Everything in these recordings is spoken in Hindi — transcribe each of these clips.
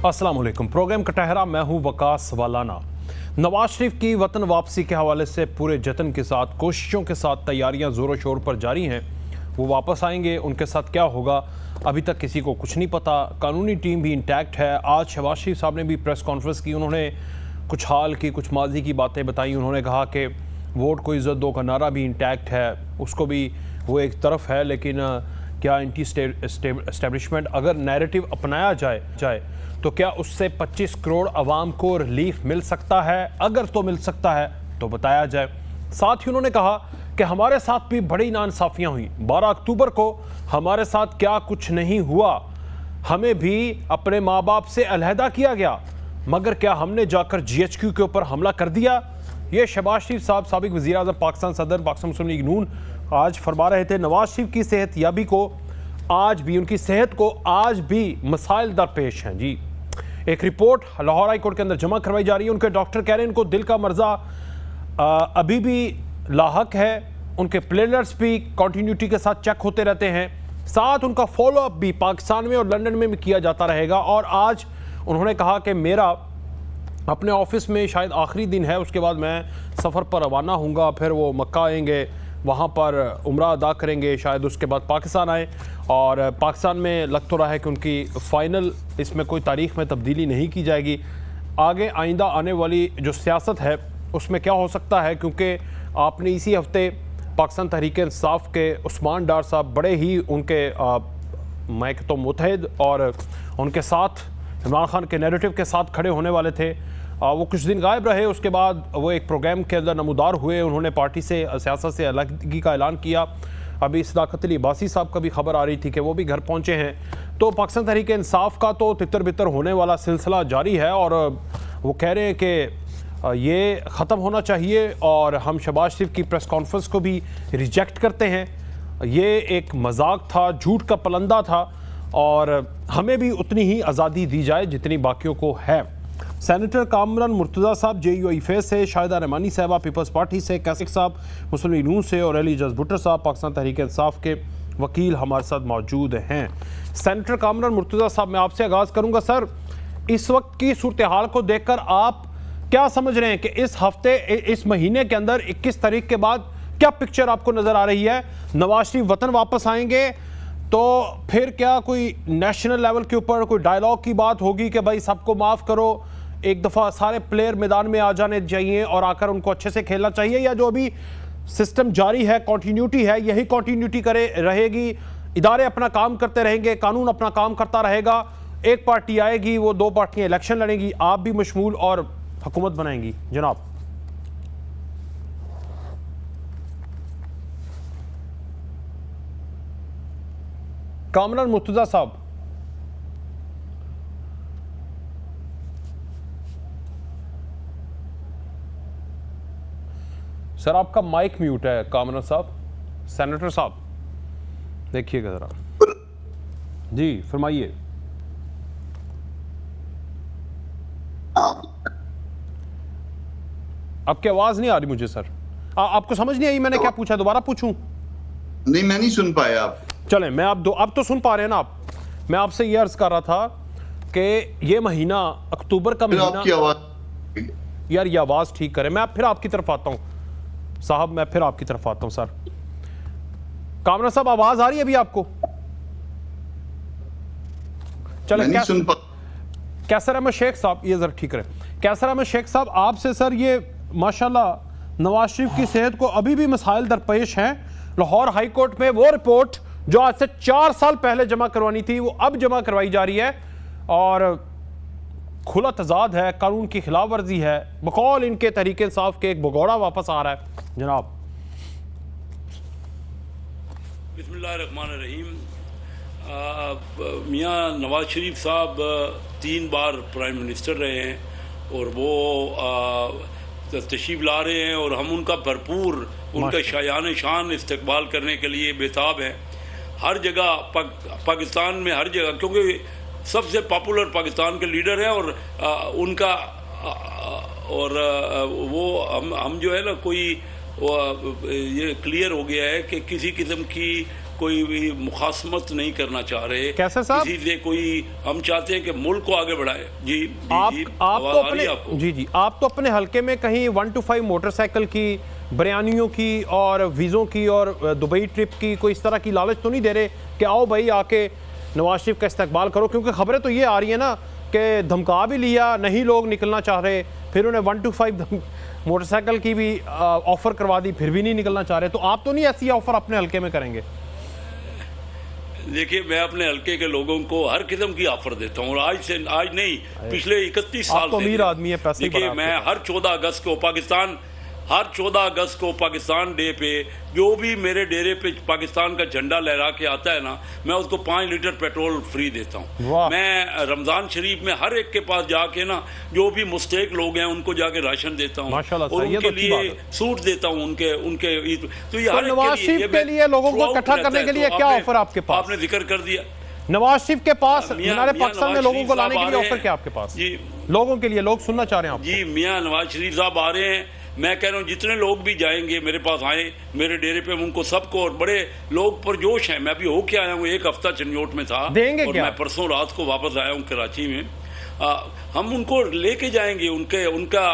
अस्सलाम वालेकुम। प्रोग्राम कटहरा, मैं हूं वकास वालाना। नवाज शरीफ की वतन वापसी के हवाले से पूरे जतन के साथ, कोशिशों के साथ तैयारियां ज़ोरों शोर पर जारी हैं। वो वापस आएंगे, उनके साथ क्या होगा अभी तक किसी को कुछ नहीं पता। कानूनी टीम भी इंटैक्ट है। आज शहबाज शरीफ साहब ने भी प्रेस कॉन्फ्रेंस की, उन्होंने कुछ हाल की कुछ माजी की बातें बताई। उन्होंने कहा कि वोट को इज़्ज़त दो का नारा भी इंटैक्ट है, उसको भी वो एक तरफ है, लेकिन क्या एंटी एस्टेब्लिशमेंट अगर नैरेटिव अपनाया जाए तो क्या उससे 25 करोड़ आवाम को रिलीफ मिल सकता है? अगर तो मिल सकता है तो बताया जाए। साथ ही उन्होंने कहा कि हमारे साथ भी बड़ी नाइंसाफ़ियाँ हुई। 12 अक्टूबर को हमारे साथ क्या कुछ नहीं हुआ, हमें भी अपने माँ बाप से अलहदा किया गया, मगर क्या हमने जाकर GHQ के ऊपर हमला कर दिया? ये शहबाज शरीफ साहब, साबिक वज़ीर आज़म पाकिस्तान, सदर पाकिस्तान मुस्लिम लीग नून, आज फरमा रहे थे। नवाज शरीफ की सेहत याबी को आज भी, उनकी सेहत को आज भी मसाइल दरपेश हैं। जी, एक रिपोर्ट लाहौर हाई कोर्ट के अंदर जमा करवाई जा रही है। उनके डॉक्टर कह रहे हैं इनको दिल का मर्जा अभी भी लाहक है। उनके प्लेनर्स भी कंटिन्यूटी के साथ चेक होते रहते हैं, साथ उनका फॉलोअप भी पाकिस्तान में और लंदन में भी किया जाता रहेगा। और आज उन्होंने कहा कि मेरा अपने ऑफिस में शायद आखिरी दिन है, उसके बाद मैं सफ़र पर रवाना हूँगा, फिर वो मक्का आएंगे, वहाँ पर उम्रा अदा करेंगे, शायद उसके बाद पाकिस्तान आए। और पाकिस्तान में लग तो रहा है कि उनकी फ़ाइनल इसमें कोई तारीख़ में तब्दीली नहीं की जाएगी। आगे आइंदा आने वाली जो सियासत है उसमें क्या हो सकता है, क्योंकि आपने इसी हफ्ते पाकिस्तान तहरीक इंसाफ के उस्मान डार साहब बड़े ही उनके मैं तो मुतहद और उनके साथ इमरान खान के नैरेटिव के साथ खड़े होने वाले थे। वो कुछ दिन गायब रहे, उसके बाद वो एक प्रोग्राम के अंदर नमूदार हुए। उन्होंने पार्टी से, सियासत से अलगगी का ऐलान किया। अभी सदाकत अली अब्बासी साहब का भी खबर आ रही थी कि वो भी घर पहुंचे हैं। तो पाकिस्तान तहरीक इंसाफ का तो तितर बितर होने वाला सिलसिला जारी है और वो कह रहे हैं कि ये ख़त्म होना चाहिए। और हम शहबाज शरीफ की प्रेस कॉन्फ्रेंस को भी रिजेक्ट करते हैं। ये एक मजाक था, झूठ का पलंदा था, और हमें भी उतनी ही आज़ादी दी जाए जितनी बाकियों को है। सेनेटर कामरान मुर्तज़ा साहब JUI से, शाहिदा रहमानी साहबा पीपल्स पार्टी से, कैसिक साहब मुस्लिम लीग नून से और अली जज भुट्टर साहब पाकिस्तान तहरीक इंसाफ के वकील हमारे साथ मौजूद हैं। सेनेटर कामरान मुर्तज़ा साहब, मैं आपसे आगाज़ करूँगा। सर, इस वक्त की सूरत हाल को देखकर आप क्या समझ रहे हैं कि इस हफ्ते, इस महीने के अंदर 21 तारीख के बाद क्या पिक्चर आपको नज़र आ रही है? नवाज शरीफ वतन वापस आएंगे तो फिर क्या कोई नेशनल लेवल के ऊपर कोई डायलॉग की बात होगी कि भाई सबको माफ़ करो, एक दफ़ा सारे प्लेयर मैदान में आ जाने चाहिए और आकर उनको अच्छे से खेलना चाहिए? या जो अभी सिस्टम जारी है, कंटिन्यूटी है, यही कंटिन्यूटी करे रहेगी, इदारे अपना काम करते रहेंगे, कानून अपना काम करता रहेगा, एक पार्टी आएगी, वो दो पार्टियां इलेक्शन लड़ेंगी, आप भी मशमूल और हुकूमत बनाएंगी? जनाब कामरान मुर्तज़ा साहब, सर आपका माइक म्यूट है। कामरान साहब, सेनेटर साहब देखिएगा ज़रा। जी फरमाइए। आपकी आवाज़ नहीं आ रही मुझे सर। आपको समझ नहीं आई मैंने क्या पूछा? दोबारा पूछूं? नहीं, मैं नहीं सुन पाया। आप चलें, मैं आप तो सुन पा रहे हैं ना आप? मैं आपसे ये अर्ज कर रहा था कि ये महीना अक्टूबर का महीना, आपकी आवाज, यार ये आवाज़ ठीक करें। मैं फिर आपकी तरफ आता हूँ साहब, मैं फिर आपकी तरफ आता हूँ सर। कामरान साहब, आवाज़ आ रही है अभी आपको? चलें, कैसर अहमद शेख साहब, ये जरा ठीक करें। कैसर अहमद शेख साहब, आपसे सर, ये माशाल्लाह नवाज शरीफ की सेहत को अभी भी मसाइल दरपेश हैं। लाहौर हाई कोर्ट में वो रिपोर्ट जो आज से 4 साल पहले जमा करवानी थी, वो अब जमा करवाई जा रही है और खुला तजाद है, कानून की खिलाफ वर्जी है। बकौल इनके तहरीक इंसाफ के एक भगौड़ा वापस आ रहा है। जनाब बिस्मिल्लाहिर्रहमानिर्रहीम। मियाँ नवाज शरीफ साहब 3 बार प्राइम मिनिस्टर रहे हैं और वो तशरीफ़ ला रहे हैं और हम उनका भरपूर, उनका शायान शान इस्तकबाल करने के लिए बेताब हैं। हर जगह पाकिस्तान में, हर जगह, क्योंकि सबसे पॉपुलर पाकिस्तान के लीडर हैं और उनका और वो हम जो है ना, कोई ये क्लियर हो गया है कि किसी किस्म की कोई भी मुखासमत नहीं करना चाह रहे। कैसे साहब? किसी से कोई, हम चाहते हैं कि मुल्क को आगे बढ़ाए। जी आप जी, तो आवाज़ आ रही अपने है आपको? जी आप तो अपने हलके में कहीं 1 to 5 मोटरसाइकिल की, बयानियों की और वीज़ों की और दुबई ट्रिप की कोई इस तरह की लालच तो नहीं दे रहे कि आओ भाई आके नवाज शरीफ का इस्तकबाल करो? क्योंकि खबरें तो ये आ रही है ना कि धमका भी लिया, नहीं लोग निकलना चाह रहे, फिर उन्हें 1 to 5 मोटरसाइकिल की भी ऑफ़र करवा दी, फिर भी नहीं निकलना चाह रहे। तो आप तो नहीं ऐसी ऑफ़र अपने हलके में करेंगे? देखिए, मैं अपने हल्के के लोगों को हर किस्म की ऑफर देता हूँ, और आज नहीं, पिछले 31 साल तो अमीर आदमी है, पैसे देखिए, मैं हर 14 अगस्त को पाकिस्तान डे पे जो भी मेरे डेरे पे पाकिस्तान का झंडा लहरा के आता है ना, मैं उसको 5 लीटर पेट्रोल फ्री देता हूँ। मैं रमजान शरीफ में हर एक के पास जाके ना, जो भी मुस्तहिक लोग हैं उनको जाके राशन देता हूँ और उनके लिए सूट देता हूँ, उनके तो ये हर नवाज शरीफ के लिए लोगों को इकट्ठा करने के लिए क्या ऑफर आपके पास? आपने जिक्र कर दिया नवाज शरीफ के पास मीनार पाकिस्तान में लोगों को लाने के लिए ऑफर क्या आपके पास? जी, लोगों के लिए, लोग सुनना चाह रहे हैं आप। जी, मियां नवाज शरीफ साहब आ रहे हैं। मैं कह रहा हूँ जितने लोग भी जाएंगे मेरे पास आए, मेरे डेरे पे, उनको सबको, और बड़े लोग परजोश हैं। मैं अभी होके आया हूँ, 1 हफ्ता चन्योट में था, देंगे और क्या? मैं परसों रात को वापस आया हूँ कराची में। हम उनको लेके जाएंगे, उनका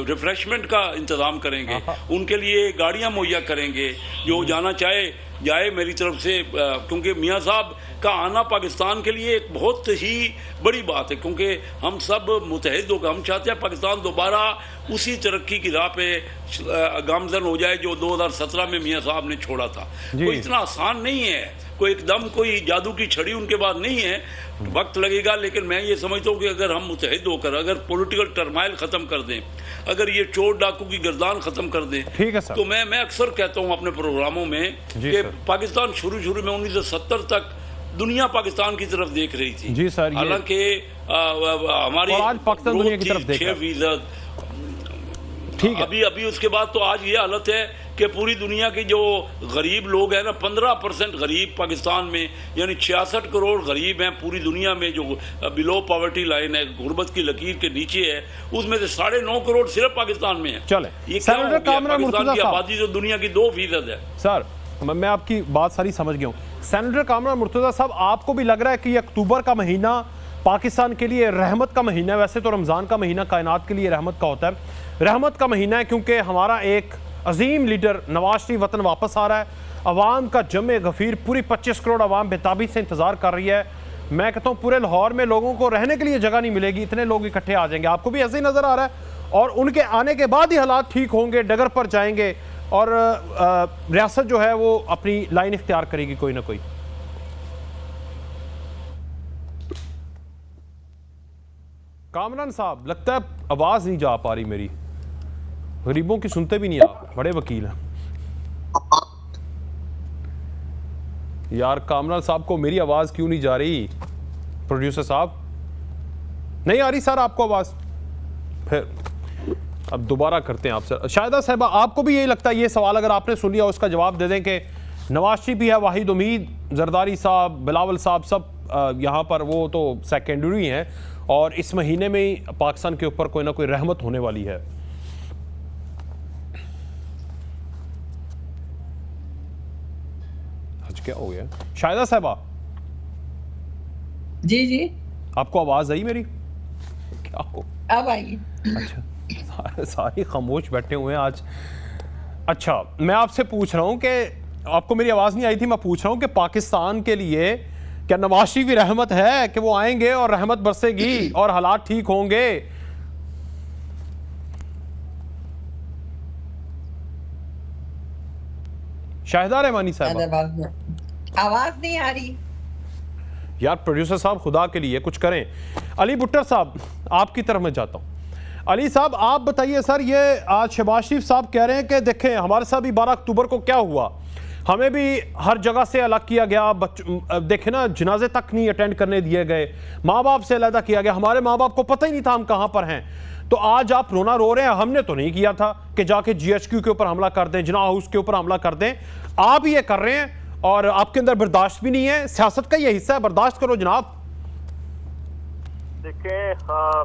रिफ्रेशमेंट का इंतज़ाम करेंगे, उनके लिए गाड़ियाँ मुहैया करेंगे, जो जाना चाहे जाए मेरी तरफ से, क्योंकि मियाँ साहब का आना पाकिस्तान के लिए एक बहुत ही बड़ी बात है, क्योंकि हम सब मुतहद होकर हम चाहते हैं पाकिस्तान दोबारा उसी तरक्की की राह पे गामजन हो जाए जो 2017 में मियाँ साहब ने छोड़ा था। कोई इतना आसान नहीं है, कोई एकदम कोई जादू की छड़ी उनके बाद नहीं है, वक्त लगेगा। लेकिन मैं ये समझता हूँ कि अगर हम मुतहद होकर, अगर पॉलिटिकल टर्माइल ख़त्म कर दें, अगर ये चोर डाकू की गर्दान ख़त्म कर दें, ठीक है सर। तो मैं अक्सर कहता हूँ अपने प्रोग्रामों में कि पाकिस्तान शुरू में 1970 तक दुनिया पाकिस्तान की तरफ देख रही थी। जी सर, हालांकि हमारी आज पाकिस्तान दुनिया की तरफ देख रहा है। 6%, ठीक है। अभी उसके बाद तो आज ये हालत है कि पूरी दुनिया के जो गरीब लोग हैं ना, 15% गरीब पाकिस्तान में, यानी 66 करोड़ गरीब हैं पूरी दुनिया में, जो बिलो पॉवर्टी लाइन है, गुर्बत की लकीर के नीचे है, उसमें से 9.5 करोड़ सिर्फ पाकिस्तान में है। चले, ये क्या हो गया? पाकिस्तान की आबादी जो दुनिया की 2% है। सर, मैं आपकी बात सारी समझ गया हूँ। सेनेटर कामरान मुर्तज़ा साहब, आपको भी लग रहा है कि अक्टूबर का महीना पाकिस्तान के लिए रहमत का महीना है? वैसे तो रमज़ान का महीना कायनात के लिए रहमत का होता है, रहमत का महीना है क्योंकि हमारा एक अजीम लीडर नवाज शरीफ वतन वापस आ रहा है। अवाम का जमे गफीर, पूरी 25 करोड़ अवाम बेताबी से इंतज़ार कर रही है। मैं कहता हूँ पूरे लाहौर में लोगों को रहने के लिए जगह नहीं मिलेगी, इतने लोग इकट्ठे आ जाएंगे। आपको भी ऐसे ही नज़र आ रहा है? और उनके आने के बाद ही हालात ठीक होंगे, डगर पर जाएंगे और रियासत जो है वो अपनी लाइन इख्तियार करेगी कोई ना कोई। कामरान साहब, लगता है आवाज़ नहीं जा पा रही मेरी, गरीबों की सुनते भी नहीं आप, बड़े वकील हैं यार। कामरान साहब को मेरी आवाज़ क्यों नहीं जा रही? प्रोड्यूसर साहब, नहीं आ रही सर आपको आवाज़? फिर अब दोबारा करते हैं आप सर। शाहिदा साहिबा, आपको भी यही लगता है? ये सवाल अगर आपने सुन लिया उसका जवाब दे दें कि नवाज शरीफ भी है, वाहिद उम्मीद, जरदारी साहब, बिलावल साहब, सब यहाँ पर वो तो सेकेंडरी हैं, और इस महीने में ही पाकिस्तान के ऊपर कोई ना कोई रहमत होने वाली है। आज क्या हो गया? शाहिदा साहिबा, जी जी, आपको आवाज आई मेरी? क्या हो? अब आई। अच्छा, सारे खामोश बैठे हुए हैं आज। अच्छा, मैं आपसे पूछ रहा हूं कि आपको मेरी आवाज नहीं आई थी, मैं पूछ रहा हूं कि पाकिस्तान के लिए क्या नवाज शरीफ की रहमत है कि वो आएंगे और रहमत बरसेगी और हालात ठीक होंगे? शाहिदा रहमानी साहब, आवाज नहीं आ रही यार। प्रोड्यूसर साहब, खुदा के लिए कुछ करें। अली भुट्टर साहब, आपकी तरफ मैं जाता हूं। अली साहब, आप बताइए सर, ये आज शहबाज शरीफ साहब कह रहे हैं कि देखें हमारे साथ भी 12 अक्टूबर को क्या हुआ, हमें भी हर जगह से अलग किया गया, देखे ना, जनाजे तक नहीं अटेंड करने दिए गए, माँ बाप से अलग किया गया, हमारे माँ बाप को पता ही नहीं था हम कहाँ पर हैं। तो आज आप रोना रो रहे हैं, हमने तो नहीं किया था कि जाके GHQ के ऊपर हमला कर दें, जिन्ना हाउस के ऊपर हमला कर दें। आप ये कर रहे हैं और आपके अंदर बर्दाश्त भी नहीं है। सियासत का ये हिस्सा है, बर्दाश्त करो जनाब। देखें,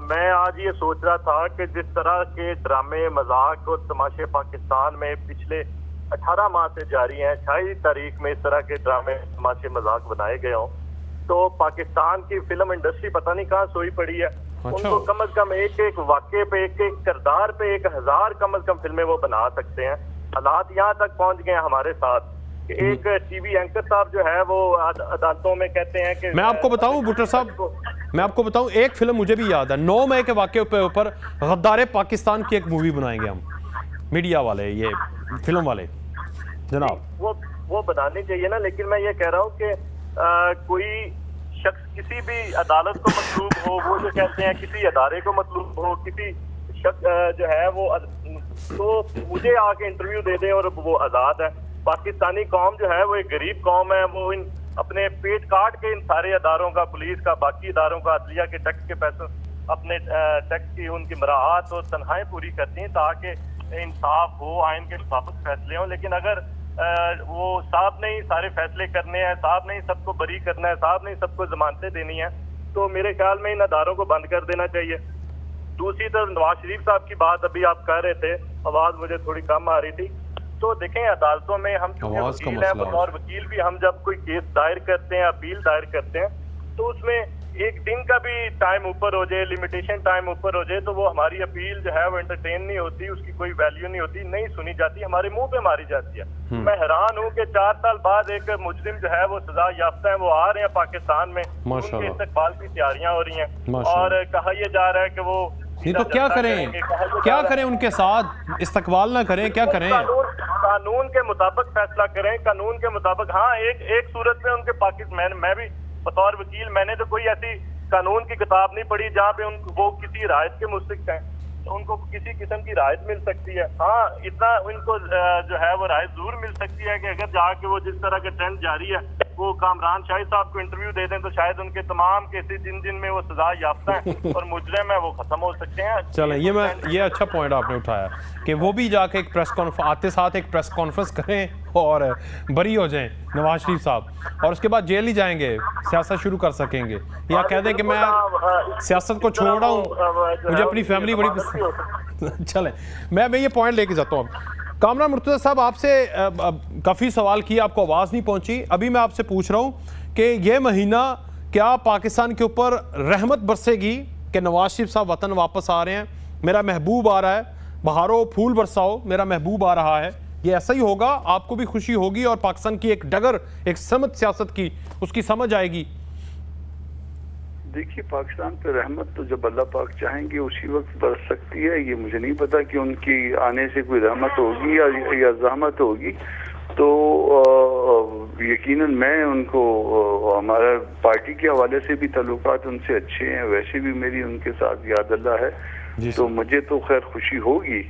मैं आज ये सोच रहा था कि जिस तरह के ड्रामे, मजाक और तमाशे पाकिस्तान में पिछले 18 माह से जारी हैं। 26 तारीख में इस तरह के ड्रामे तमाशे मजाक बनाए गए हों तो पाकिस्तान की फिल्म इंडस्ट्री पता नहीं कहाँ सोई पड़ी है। उनको कम से कम एक एक वाक़े पे, एक एक किरदार पे 1000 कम से कम फिल्में वो बना सकते हैं। हालात यहाँ तक पहुँच गए हैं हमारे साथ कि एक टीवी एंकर साहब जो है वो अदालतों में कहते हैं कि मैं आपको बताऊं भुट्टो साहब, मैं आपको बताऊं, एक फिल्म मुझे भी याद है, 9 मई के वाक़े पे ऊपर गद्दारे पाकिस्तान की एक मूवी बनाएंगे हम, मीडिया वाले, ये फिल्म वाले जनाब। वो बनानी चाहिए ना, लेकिन मैं ये कह रहा हूँ कि कोई शख्स किसी भी अदालत को मतलूब हो, वो जो कहते हैं किसी अदारे को मतलूब हो, किसी शख्स जो है वो तो मुझे आके इंटरव्यू दे दे और वो आज़ाद है। पाकिस्तानी कौम जो है वो एक गरीब कौम है, वो इन अपने पेट काट के इन सारे अदारों का, पुलिस का, बाकी अदारों का, अदलिया के टैक्स के पैसे, अपने टैक्स की उनकी मराहत और तनख्वाहें पूरी करती हैं ताकि इंसाफ हो, आइन के मुताबिक फैसले हों। लेकिन अगर वो साहब ने ही सारे फैसले करने हैं, साहब ने ही सबको बरी करना है, साहब ने ही सबको जमानतें देनी है, तो मेरे ख्याल में इन अदारों को बंद कर देना चाहिए। दूसरी तरफ नवाज शरीफ साहब की बात अभी आप कह रहे थे, आवाज मुझे थोड़ी कम आ रही थी। तो देखें, अदालतों में हम चूंकि वकील हैं, बतौर वकील भी हम जब कोई केस दायर करते हैं, अपील दायर करते हैं, तो उसमें एक दिन का भी टाइम ऊपर हो जाए, लिमिटेशन टाइम ऊपर हो जाए, तो वो हमारी अपील जो है वो एंटरटेन नहीं होती, उसकी कोई वैल्यू नहीं होती, नहीं सुनी जाती, हमारे मुंह पे मारी जाती है। मैं हैरान हूँ कि 4 साल बाद एक मुजरिम जो है वो सजा याफ्ता है, वो आ रहे हैं पाकिस्तान में, उनके इस्तकबाल की तैयारियां हो रही हैं और कहा यह जा रहा है कि वो नहीं, तो क्या करें, क्या करें उनके साथ, इस्तकबाल ना करें, क्या करें? कानून के मुताबिक फैसला करें, कानून के मुताबिक। हाँ, एक सूरत में उनके पाकिस्तान, मैं भी बतौर वकील, मैंने तो कोई ऐसी कानून की किताब नहीं पढ़ी जहाँ पे वो किसी रायत के मुस्तक हैं, तो उनको किसी किस्म की रायत मिल सकती है। हाँ, इतना उनको जो है वो रायत जरूर मिल सकती है कि अगर जाके वो जिस तरह का ट्रेंड जारी है, वो कामरान शाहिद साहब को इंटरव्यू दे दें तो शायद उनके तमाम केसेस जिन में वो सजा याफ्ता है और मुजरिम है वो खत्म हो सकते हैं। चलें, ये अच्छा पॉइंट आपने उठाया कि वो भी जाके एक प्रेस कॉन्फ्रेंस, आते साथ एक प्रेस कॉन्फ्रेंस करें और बरी हो जाएं नवाज शरीफ साहब, और उसके बाद जेल ही जाएंगे, सियासत शुरू कर सकेंगे, या कह दें कि मैं सियासत को छोड़ रहा हूँ, मुझे अपनी फैमिली बड़ी पसंद। चलें, मैं ये पॉइंट लेके जाता हूँ। कामरान मुर्तज़ा साहब, आपसे काफ़ी सवाल किए, आपको आवाज़ नहीं पहुंची। अभी मैं आपसे पूछ रहा हूं कि ये महीना क्या पाकिस्तान के ऊपर रहमत बरसेगी कि नवाज शरीफ साहब वतन वापस आ रहे हैं, मेरा महबूब आ रहा है, बहारो फूल बरसाओ, मेरा महबूब आ रहा है, ये ऐसा ही होगा? आपको भी खुशी होगी और पाकिस्तान की एक डगर, एक समत सियासत की, उसकी समझ आएगी? देखिए, पाकिस्तान पे रहमत तो जब अल्लाह पाक चाहेंगे उसी वक्त बरस सकती है। ये मुझे नहीं पता कि उनकी आने से कोई रहमत होगी या ज़हमत होगी। तो यकीनन मैं उनको, हमारा पार्टी के हवाले से भी ताल्लुकात उनसे अच्छे हैं, वैसे भी मेरी उनके साथ याद अल्लाह है, तो मुझे तो खैर खुशी होगी,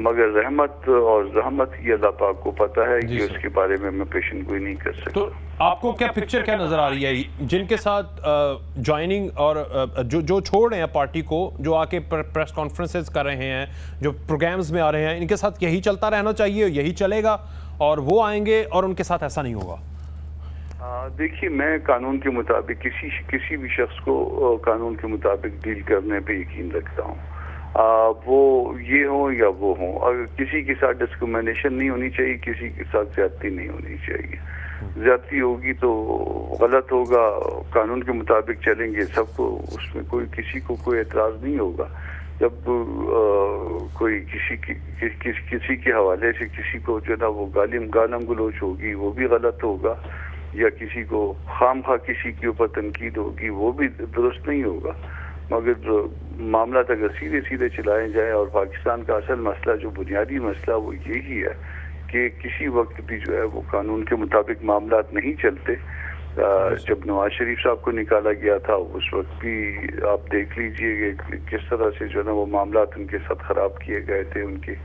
मगर रहमत और ज़हमत ये अल्लाह पाक को पता है कि उसके बारे में मैं पेशन गोई नहीं कर सकता। तो आपको क्या पिक्चर क्या नजर आ रही है जिनके साथ ज्वाइनिंग और जो छोड़ रहे हैं पार्टी को, जो आके प्रेस कॉन्फ्रेंसेस कर रहे हैं, जो प्रोग्राम्स में आ रहे हैं, इनके साथ यही चलता रहना चाहिए, यही चलेगा और वो आएंगे और उनके साथ ऐसा नहीं होगा? देखिए, मैं कानून के मुताबिक किसी भी शख्स को कानून के मुताबिक डील करने पे यकीन रखता हूँ, वो ये हो या वो हो। अगर किसी के साथ डिस्क्रिमिनेशन नहीं होनी चाहिए, किसी के साथ ज्यादती नहीं होनी चाहिए। ज्यादती होगी तो गलत होगा, कानून के मुताबिक चलेंगे सबको, उसमें किसी को कोई एतराज नहीं होगा। जब कोई किसी के हवाले से किसी को जो ना वो गालम गलोच होगी, वो भी गलत होगा, या किसी को खामखा किसी के ऊपर तनकीद होगी, वो भी दुरुस्त नहीं होगा। मगर मामला अगर सीधे सीधे चलाए जाए, और पाकिस्तान का असल मसला, जो बुनियादी मसला, वो यही है कि किसी वक्त भी जो है वो कानून के मुताबिक मामला नहीं चलते। जब नवाज शरीफ साहब को निकाला गया था, उस वक्त भी आप देख लीजिए कि किस तरह से जो है ना वो मामला उनके साथ खराब किए गए थे, उनके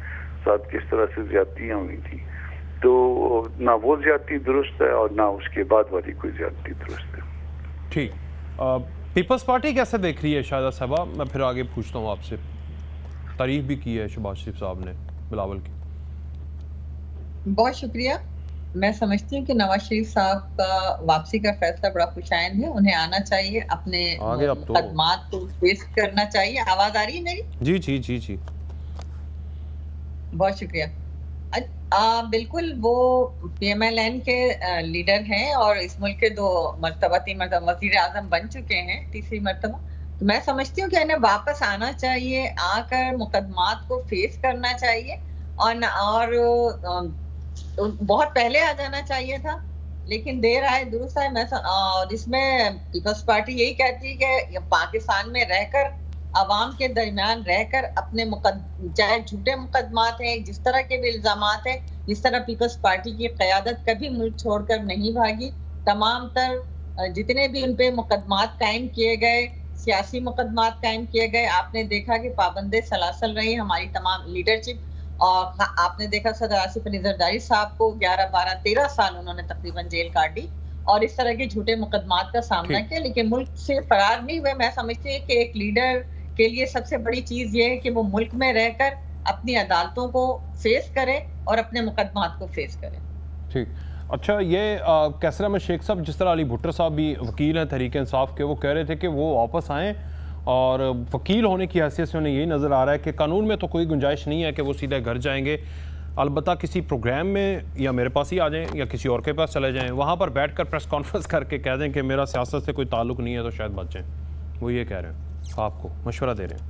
साथ किस तरह से ज्यादतियाँ हुई थी। तो ना वो ज्यादती दुरुस्त है और ना उसके बाद वाली कोई ज्यादती दुरुस्त है। ठीक, पीपल्स पार्टी कैसे देख रही है शाहिदा साहबा? मैं फिर आगे पूछता हूँ आपसे। तारीफ भी की है शहबाज शरीफ साहब ने बिलावल की। बहुत शुक्रिया। मैं समझती हूँ कि नवाज शरीफ साहब का वापसी का फैसला बड़ा खुशाइंद है, उन्हें आना चाहिए, अपने खदमात को पेश करना चाहिए। आवाज आ रही है मेरी? जी जी जी जी, बहुत शुक्रिया। बिल्कुल वो पीएमएलएन के लीडर हैं और इस मुल्क के 2 मर्तबा 3 मर्तबा वजीर आजम बन चुके हैं, तीसरी मर्तबा। तो मैं समझती हूँ कि इन्हें वापस आना चाहिए, आकर मुकदमात को फेस करना चाहिए और बहुत पहले आ जाना चाहिए था, लेकिन देर आए दुरुस्त आए। और इसमें पीपल्स पार्टी यही कहती है कि पाकिस्तान में रहकर, अवाम के दरमियान रहकर अपने चाहे झूठे मुकदमात हैं, जिस तरह के भी इल्जामात हैं, जिस तरह पीपल्स पार्टी की क़यादत कभी मुल्क छोड़कर नहीं भागी, तमाम तर जितने भी उन पे मुकदमात कायम किए गए, सियासी मुकदमात कायम किए गए, आपने देखा कि पाबंदे सलासल रही हमारी तमाम लीडरशिप। और आपने देखा सदर आसिफ अली जरदारी साहब को 11, 12, 13 साल उन्होंने तकरीबन जेल काट दी और इस तरह के झूठे मुकदमात का सामना किया, लेकिन मुल्क से फरार नहीं हुए। मैं समझती हूँ कि एक लीडर के लिए सबसे बड़ी चीज ये है कि वो मुल्क में रहकर अपनी अदालतों को फेस करे और अपने मुकदमात को फेस करे। ठीक, अच्छा, ये कैसर अहमद शेख साहब, जिस तरह अली भुट्टर साहब भी वकील हैं तहरीक इंसाफ के, वो कह रहे थे कि वो वापस आएँ और वकील होने की हैसियत से उन्हें यही नज़र आ रहा है कि कानून में तो कोई गुंजाइश नहीं है कि वो सीधे घर जाएंगे, अलबत्ता किसी प्रोग्राम में या मेरे पास ही आ जाएं या किसी और के पास चले जाएं, वहाँ पर बैठकर प्रेस कॉन्फ्रेंस करके कह दें कि मेरा सियासत से कोई ताल्लुक नहीं है, तो शायद बच जाएँ। वो ये कह रहे हैं, आपको मशवरा दे रहे हैं।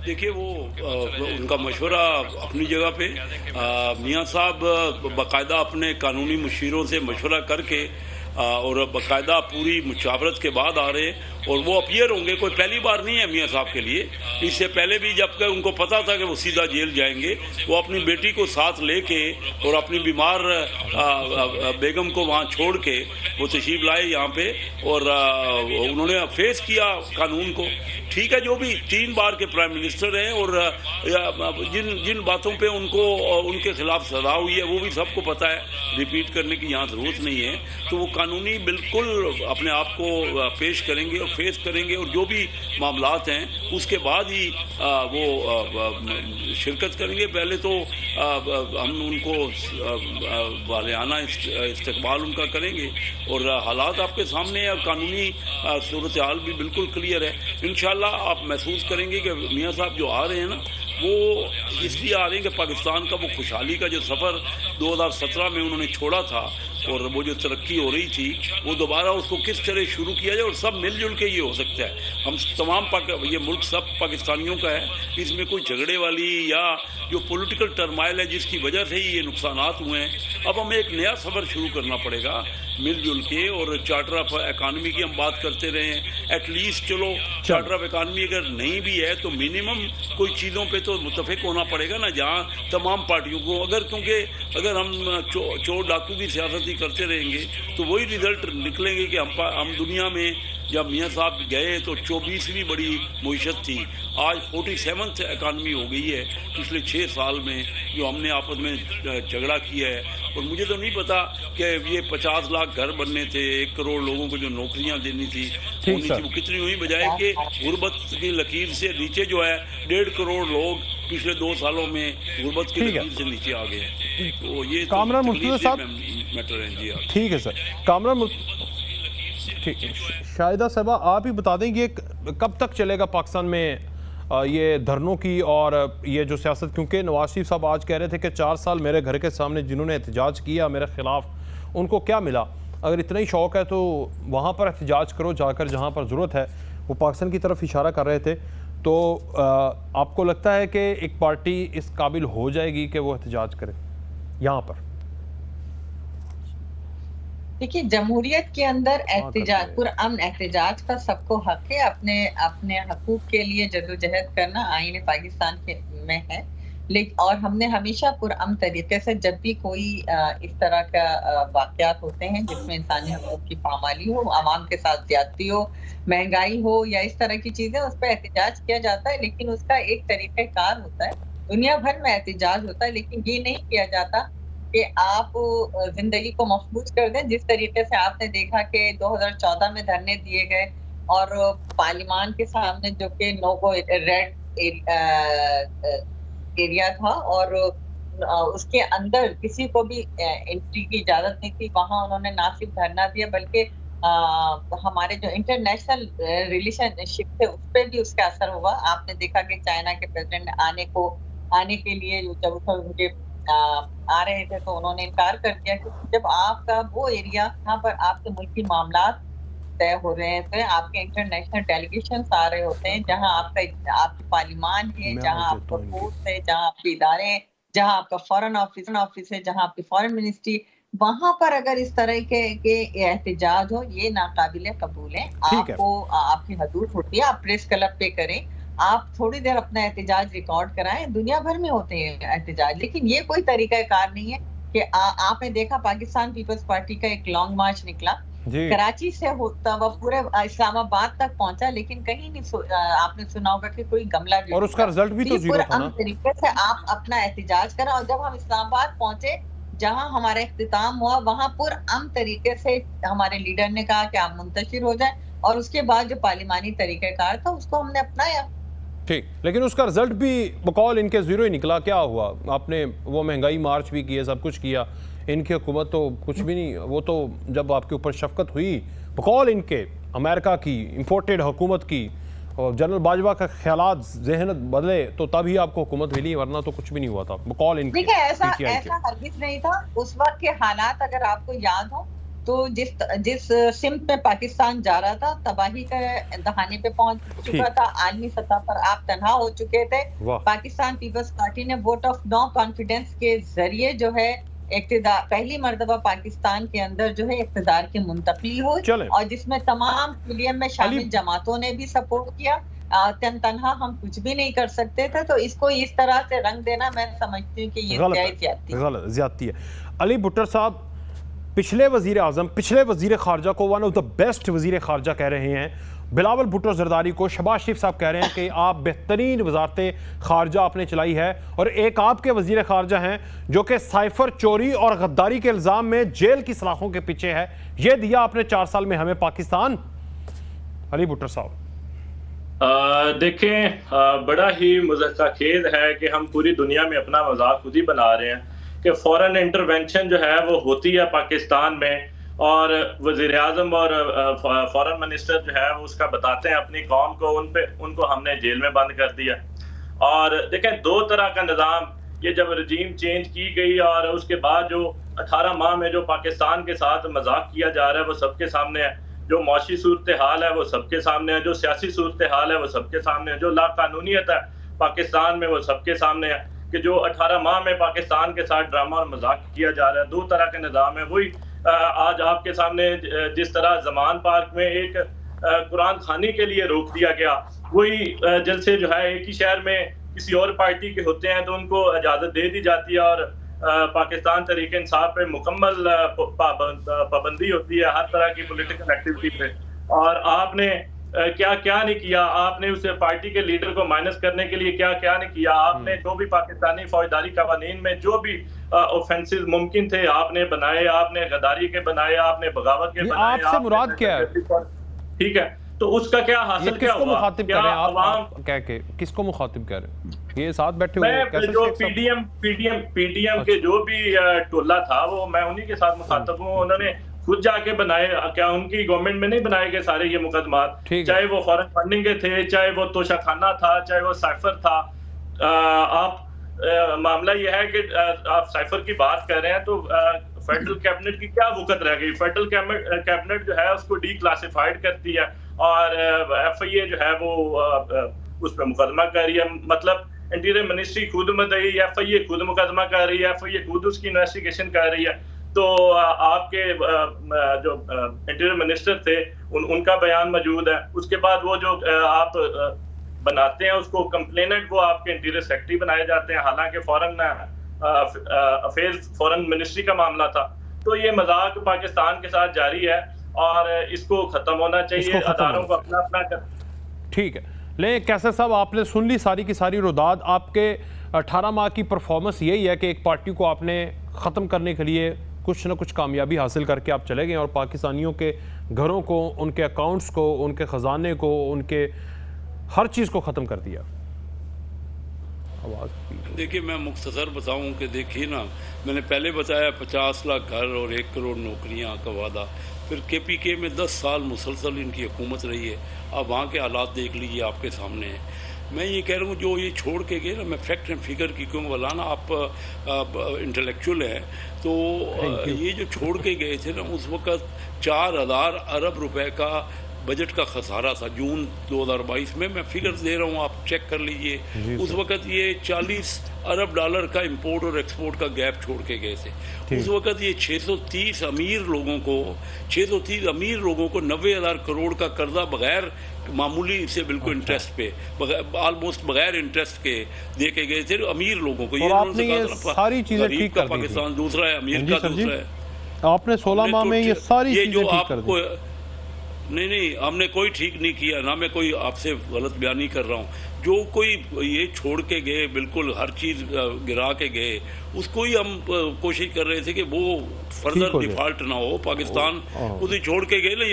देखिए, वो उनका मशवरा अपनी जगह पे, मियाँ साहब बाकायदा अपने कानूनी मुशीरों से मशवरा करके और बाकायदा पूरी मुशावरत के बाद आ रहे हैं और वो अपीयर होंगे। कोई पहली बार नहीं है मियाँ साहब के लिए, इससे पहले भी जब उनको पता था कि वो सीधा जेल जाएंगे, वो अपनी बेटी को साथ लेके और अपनी बीमार बेगम को वहाँ छोड़ के वो तशरीफ लाए यहाँ पे और उन्होंने फेस किया कानून को। ठीक है, जो भी 3 बार के प्राइम मिनिस्टर हैं और जिन बातों पे उनके खिलाफ सजा हुई है वो भी सबको पता है, रिपीट करने की यहाँ ज़रूरत नहीं है। तो वो कानूनी बिल्कुल अपने आप को पेश करेंगे और फेस करेंगे और जो भी मामलात हैं उसके बाद ही वो शिरकत करेंगे। पहले तो हम उनको वालियाना इस्तकबाल उनका करेंगे और हालात आपके सामने है और कानूनी सूरत हाल भी बिल्कुल क्लियर है। इंशाल्लाह आप महसूस करेंगे कि मियाँ साहब जो आ रहे हैं ना, वो इसलिए आ रहे हैं कि पाकिस्तान का वो खुशहाली का जो सफ़र 2017 में उन्होंने छोड़ा था और वो जो तरक्की हो रही थी, वो दोबारा उसको किस तरह शुरू किया जाए और सब मिलजुल के ये हो सकता है। हम तमाम ये मुल्क सब पाकिस्तानियों का है, इसमें कोई झगड़े वाली या जो पॉलिटिकल टर्माइल है जिसकी वजह से ही ये नुकसानात हुए हैं। अब हमें एक नया सफ़र शुरू करना पड़ेगा मिलजुल के। और चार्टर ऑफ इकानमी की हम बात करते रहे हैं, एटलीस्ट चलो चार्टर ऑफ इकानमी अगर नहीं भी है तो मिनिमम कोई चीज़ों पे तो मुतफिक होना पड़ेगा ना, जहाँ तमाम पार्टियों को क्योंकि अगर हम चोर डाकू की सियासत ही करते रहेंगे तो वही रिजल्ट निकलेंगे कि हम दुनिया में जब मियाँ साहब गए तो 24वीं बड़ी मईशत थी, आज 47th इकानमी हो गई है पिछले 6 साल में जो हमने आपस में झगड़ा किया है। और मुझे तो नहीं पता कि ये 50 लाख घर बनने थे, 1 करोड़ लोगों को जो नौकरियां देनी थी वो कितनी हुई, बजाय कि गुर्बत की लकीर से नीचे जो है 1.5 करोड़ लोग पिछले 2 सालों में गुर्बत की लकीर से नीचे आ गए। तो ये कामरान मुर्तज़ा साहब मैटर है जी। ठीक है सर, कामरान ठीक, शाहिदा साहबा आप ही बता दें कि कब तक चलेगा पाकिस्तान में ये धरनों की और ये जो सियासत, क्योंकि नवाज शरीफ साहब आज कह रहे थे कि 4 साल मेरे घर के सामने जिन्होंने एहतजाज किया मेरे ख़िलाफ़, उनको क्या मिला? अगर इतना ही शौक़ है तो वहाँ पर एहतजाज करो जाकर जहाँ पर ज़रूरत है। वो पाकिस्तान की तरफ इशारा कर रहे थे। तो आपको लगता है कि एक पार्टी इस काबिल हो जाएगी कि वो एहतजाज करे यहाँ पर? देखिए, जमहूरियत के अंदर एहतजाज, पुरअमन एहतजाज का सबको हक है, अपने हकूक के लिए जदोजहद करना आईन पाकिस्तान के में है। लेकिन और हमने हमेशा पुरअमन तरीके से, जब भी कोई इस तरह का वाक़यात होते हैं जिसमें इंसानी हकूक की पामाली हो, आवाम के साथ ज्यादती हो, महंगाई हो या इस तरह की चीजें, उस पर एहतजाज किया जाता है। लेकिन उसका एक तरीक़ाकार होता है, दुनिया भर में एहतजाज होता है, लेकिन ये नहीं किया जाता कि आप जिंदगी को महफूज कर दें। जिस तरीके से आपने देखा कि 2014 में धरने दिए गए और पार्लियामान के सामने जो कि नो-गो रेड एरिया था और उसके अंदर किसी को भी एंट्री की इजाजत नहीं थी, वहां उन्होंने ना सिर्फ धरना दिया बल्कि हमारे जो इंटरनेशनल रिलेशनशिप थे उस पर भी उसका असर हुआ। आपने देखा कि चाइना के प्रेसिडेंट आने को आने के लिए, जब उनके आ रहे थे तो उन्होंने इनकार कर दिया कि जब आपका वो एरिया जहाँ पर आपके मुल्की मामलात तय हो रहे हैं, तो आपके इंटरनेशनल डेलीगेशंस आ रहे होते हैं, जहां आपकी पार्लियामान है, जहां आपका कोर्ट है, जहां आपके इदारे हैं, जहां आपका फॉरेन ऑफिस है, जहां आपकी फॉरेन मिनिस्ट्री, वहां पर अगर इस तरह के एहतजाज हो, ये नाकाबिले कबूल है। आपको आपकी हदूद होती है, आप प्रेस क्लब पे करें, आप थोड़ी देर अपना एहतजाज रिकॉर्ड कराएं, दुनिया भर में होते हैं एहतजाज, लेकिन ये कोई तरीका कार नहीं है कि आपने देखा पाकिस्तान पीपल्स पार्टी का एक लॉन्ग मार्च निकला, कराची से होता हुआ पूरे इस्लामाबाद तक पहुंचा, लेकिन कहीं नहीं आपने सुना होगा कि कोई गमला, और उसका रिजल्ट भी तो जीरो था ना। तरीके से आप अपना एहतजाज करा, और जब हम इस्लामाबाद पहुंचे जहां हमारा इख्तिताम हुआ, वहां पुरअमन तरीके से हमारे लीडर ने कहा कि आप मुंतशिर हो जाए, और उसके बाद जो पार्लिमानी तरीक़ाकार था उसको हमने अपनाया। ठीक, लेकिन उसका रिजल्ट भी बकौल इनके जीरो ही निकला। क्या हुआ? आपने वो महंगाई मार्च भी किए, सब कुछ किया, इनकी हुकूमत तो कुछ भी नहीं। वो तो जब आपके ऊपर शफकत हुई बकौल इनके अमेरिका की इम्पोर्टेड हुकूमत की, और जनरल बाजवा का ख्यालात जहनत बदले, तो तभी आपको हुकूमत मिली, वरना तो कुछ भी नहीं हुआ था बकौल इनके। ऐसा हरगिज़ नहीं था। उस वक्त के हालात अगर आपको याद हो तो जिस सिमत में पाकिस्तान जा रहा था, तबाही का दहाने पे पहुंच चुका था, आलमी सतह पर आप तनहा हो चुके थे। पाकिस्तान पीपल्स पार्टी ने वोट ऑफ नो कॉन्फिडेंस के जरिए जो है इक़्तिदार, पहली मर्तबा पाकिस्तान के अंदर जो है इक़्तिदार की मुंतकली हुई, और जिसमें तमाम फिलियम में शामिल जमातों ने भी सपोर्ट किया। तनहा हम कुछ भी नहीं कर सकते थे, तो इसको इस तरह से रंग देना मैं समझती हूँ कि ये ज्यादती है। अली भुट्टर साहब पिछले वजीर आज़म, पिछले वजीर खारजा को वन ऑफ द बेस्ट वजीर खारजा कह रहे हैं, बिलावल भुट्टो जरदारी को शहबाज शरीफ साहब कह रहे हैं कि आप बेहतरीन वजारत खारजा आपने चलाई है, और एक आपके वजीर खारजा हैं जो कि साइफर चोरी और गद्दारी के इल्ज़ाम में जेल की सलाखों के पीछे है। ये दिया आपने 4 साल में हमें पाकिस्तान। अली भुट्टर साहब देखें, बड़ा ही मुज़क्क़ाखेज़ है कि हम पूरी दुनिया में अपना मजाक खुद ही बना रहे हैं कि फॉरेन इंटरवेंशन जो है वो होती है पाकिस्तान में, और वज़ीर आज़म और फॉरेन मिनिस्टर जो है वो उसका बताते हैं अपनी कौम को, उनको हमने जेल में बंद कर दिया। और देखें, 2 तरह का निज़ाम, ये जब रजीम चेंज की गई और उसके बाद जो 18 माह में जो पाकिस्तान के साथ मजाक किया जा रहा है वो सबके सामने है, जो मौशी सूरत हाल है वो सबके सामने है, जो सियासी सूरत हाल है वो सबके सामने है, जो लाकानूनियत है पाकिस्तान में वो सबके सामने है, कि जो 18 माह में पाकिस्तान के साथ ड्रामा और मजाक किया जा रहा है। 2 तरह के निज़ाम है। वही आज आपके सामने जिस तरह जमान पार्क में एक कुरान खानी के लिए रोक दिया गया, वही जलसे जो है एक ही शहर में किसी और पार्टी के होते हैं तो उनको इजाज़त दे दी जाती है, और पाकिस्तान तरीके इंसाफ पे मुकम्मल पाबंदी होती है हर तरह की पॉलिटिकल एक्टिविटी पे। और आपने क्या क्या नहीं किया, आपने उस पार्टी के लीडर को माइनस करने के लिए क्या क्या नहीं किया, आपने जो भी पाकिस्तानी फौजदारी कवानीन में जो भी ऑफेंसेस मुमकिन थे आपने बनाए, आपने गद्दारी के बनाए, आपने बगावत के बनाए। आपसे मुराद क्या है? ठीक है, तो उसका क्या हासिल क्या हुआ? मुखातिब कर रहे हैं आप कह के, किसको मुखातिब कर रहे हैं? ये साथ बैठे हुए जो पीडीएम के जो भी टोला था वो मैं उन्हीं के साथ मुखातिब हूँ। उन्होंने खुद जाके बनाए, क्या उनकी गवर्नमेंट में नहीं बनाए गए सारे ये मुकदमात? चाहे वो फॉरेन फंडिंग के थे, चाहे वो तोशाखाना था, चाहे वो साइफर था। मामला ये है कि आप साइफर की बात कर रहे हैं तो फेडरल कैबिनेट की क्या वक़्त रह गई? फेडरल कैबिनेट जो है उसको डिक्लासिफाइड करती है, और FIA जो है वो उस पर मुकदमा कर रही है। मतलब इंटीरियर मिनिस्ट्री खुद मुद्दई, FIA खुद मुकदमा कर रही है, FIA खुद उसकी इन्वेस्टिगेशन कर रही है। तो आपके जो इंटीरियर मिनिस्टर थे उनका बयान मौजूद है। उसके बाद वो जो आप बनाते हैं उसको कंप्लेनेंट, वो आपके इंटीरियर सेक्रेटरी बनाए जाते हैं, हालांकि फॉरेन अफेयर्स फॉरेन मिनिस्ट्री का मामला था। तो ये मजाक पाकिस्तान के साथ जारी है और इसको खत्म होना चाहिए, अदारों को अपना अपना कर। ठीक है, ले कैसर साहब, आपने सुन ली सारी की सारी रुदाद। आपके 18 माह की परफॉर्मेंस यही है कि एक पार्टी को आपने ख़त्म करने के लिए कुछ न कुछ कामयाबी हासिल करके आप चले गए और पाकिस्तानियों के घरों को, उनके अकाउंट्स को, उनके ख़जाने को, उनके हर चीज़ को ख़त्म कर दिया। देखिए, मैं मुख्तसर बताऊं कि देखिए ना, मैंने पहले बताया 50 लाख घर और 1 करोड़ नौकरियां का वादा। फिर KPK में 10 साल मुसलसल इनकी हुकूमत रही है। अब वहाँ के हालात देख लीजिए, आपके सामने हैं। मैं ये कह रहा हूँ जो ये छोड़ के गए ना, मैं फैक्ट एंड फिगर की क्यों बोलाना, आप इंटेलेक्चुअल हैं तो ये जो छोड़ के गए थे ना, उस वक़्त 4000 अरब रुपए का बजट का खसारा था जून 2022 में। मैं फिगर्स दे रहा हूँ, आप चेक कर लीजिए। उस वक़्त ये 40 अरब डॉलर का इंपोर्ट और एक्सपोर्ट का गैप छोड़ के गए थे। उस वक़्त ये 630 अमीर लोगों को 90,000 करोड़ का कर्जा बगैर मामूली से बिल्कुल इंटरेस्ट पे, ऑलमोस्ट बगैर इंटरेस्ट के दे के गए थे अमीर लोगों को। ये सारी चीजें ठीक कर दी। पाकिस्तान दूसरा है, अमीर का दूसरा है। आपने 16 माह में ये सारी चीजें ठीक कर दी। नहीं, हमने कोई ठीक नहीं किया ना, मैं कोई आपसे गलत बयानी कर रहा हूँ। जो कोई ये छोड़ के गए, बिल्कुल हर चीज़ गिरा के गए, उसको ही हम कोशिश कर रहे थे कि वो फर्दर डिफॉल्ट ना हो। पाकिस्तान उसे छोड़ के गए ना,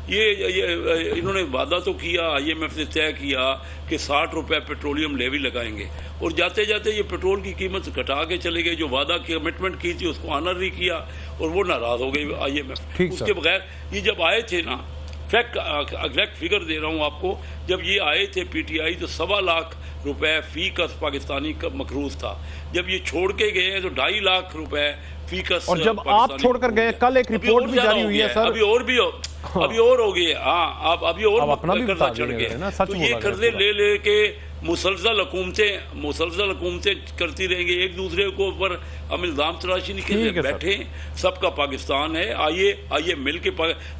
ये इन्होंने वादा तो किया, IMF से तय किया कि 60 रुपये पेट्रोलियम लेवी लगाएंगे, और जाते जाते ये पेट्रोल की कीमत घटा के चले गए। जो वादा की कमिटमेंट की थी उसको ऑनर नहीं किया, और वो नाराज़ हो गई IMF। उसके बगैर ये जब आए थे ना, एग्जैक्ट फिगर दे रहा हूँ आपको, जब ये आए थे PTI तो 1.25 लाख रुपए फी कस पाकिस्तानी का मकरूज था। जब ये छोड़ के गए हैं तो 2.5 लाख रुपए फी कस। और जब आप छोड़कर गए, कल एक रिपोर्ट भी जारी हुई है सर, अभी और हो गए। हाँ, अब अभी और कर्जा चढ़ गए। तो ये कर्जे ले ले के मुसलसल हुकूमतें करती रहेंगी, एक दूसरे को ऊपर हम इल्ज़ाम तराशी नहीं करते बैठे। सबका पाकिस्तान है, आइए मिल के,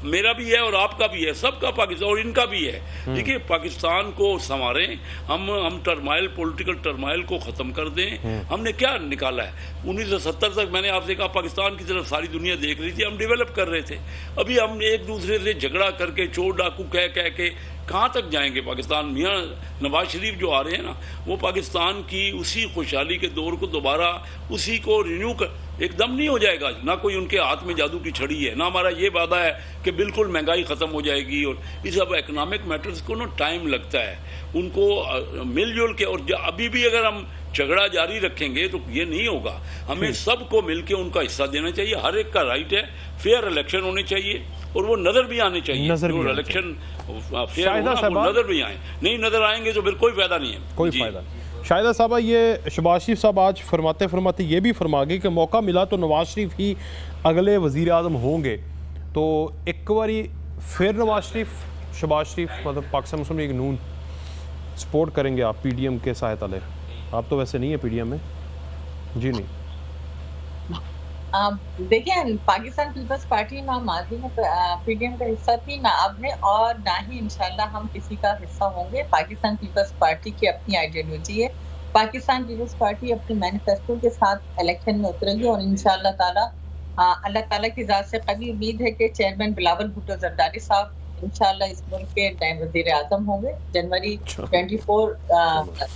मेरा भी है और आपका भी है, सबका पाकिस्तान और इनका भी है। देखिए, पाकिस्तान को संवारें, हम पॉलिटिकल टर्माइल को ख़त्म कर दें। हमने क्या निकाला है? 1970 तक मैंने आपसे कहा पाकिस्तान की तरफ सारी दुनिया देख रही थी, हम डेवलप कर रहे थे। अभी हम एक दूसरे से झगड़ा करके, चोर डाकू कह के कहाँ तक जाएंगे? पाकिस्तान मियाँ नवाज शरीफ जो आ रहे हैं ना, वो पाकिस्तान की उसी खुशहाली के दौर को दोबारा उसी को रिन्यू कर एकदम नहीं हो जाएगा। ना कोई उनके हाथ में जादू की छड़ी है, ना हमारा ये वादा है कि बिल्कुल महंगाई ख़त्म हो जाएगी। और इस सब इकोनॉमिक मैटर्स को ना टाइम लगता है, उनको मिलजुल के। और अभी भी अगर हम झगड़ा जारी रखेंगे तो ये नहीं होगा। हमें सबको मिलके उनका हिस्सा देना चाहिए। हर एक का राइट है, फेयर इलेक्शन होने चाहिए और वो नजर भी आने चाहिए। इलेक्शन फेयर नजर भी आए, नहीं नजर आएंगे तो फिर कोई फायदा नहीं है, कोई फायदा। शाहिदा साहबा, ये शहबाज शरीफ साहब आज फरमाते ये भी फरमा गए कि मौका मिला तो नवाज शरीफ ही अगले वजीर आज़म होंगे। तो एक बारी फिर नवाज शरीफ, शहबाज शरीफ मतलब पाकिस्तान मुस्लिम लीग नून सपोर्ट करेंगे आप PDM के सहायता ले? आप तो वैसे नहीं है PDM में जी? नहीं, देखिए, पाकिस्तान पीपल्स पार्टी ना माजी में PDM का हिस्सा थी, ना अब है, और ना ही इंशाल्लाह हम किसी का हिस्सा होंगे। पाकिस्तान पीपल्स पार्टी की अपनी आइडियोलॉजी है। पाकिस्तान पीपल्स पार्टी अपने मैनिफेस्टो के साथ इलेक्शन में उतरेगी, और इंशाल्लाह ताला अल्लाह ताला की ज़ात से कभी उम्मीद है कि चेयरमैन बिलावल भुट्टो जरदारी साहब इंशाल्लाह इस मुल्क के नए वज़ीर आज़म होंगे। जनवरी 24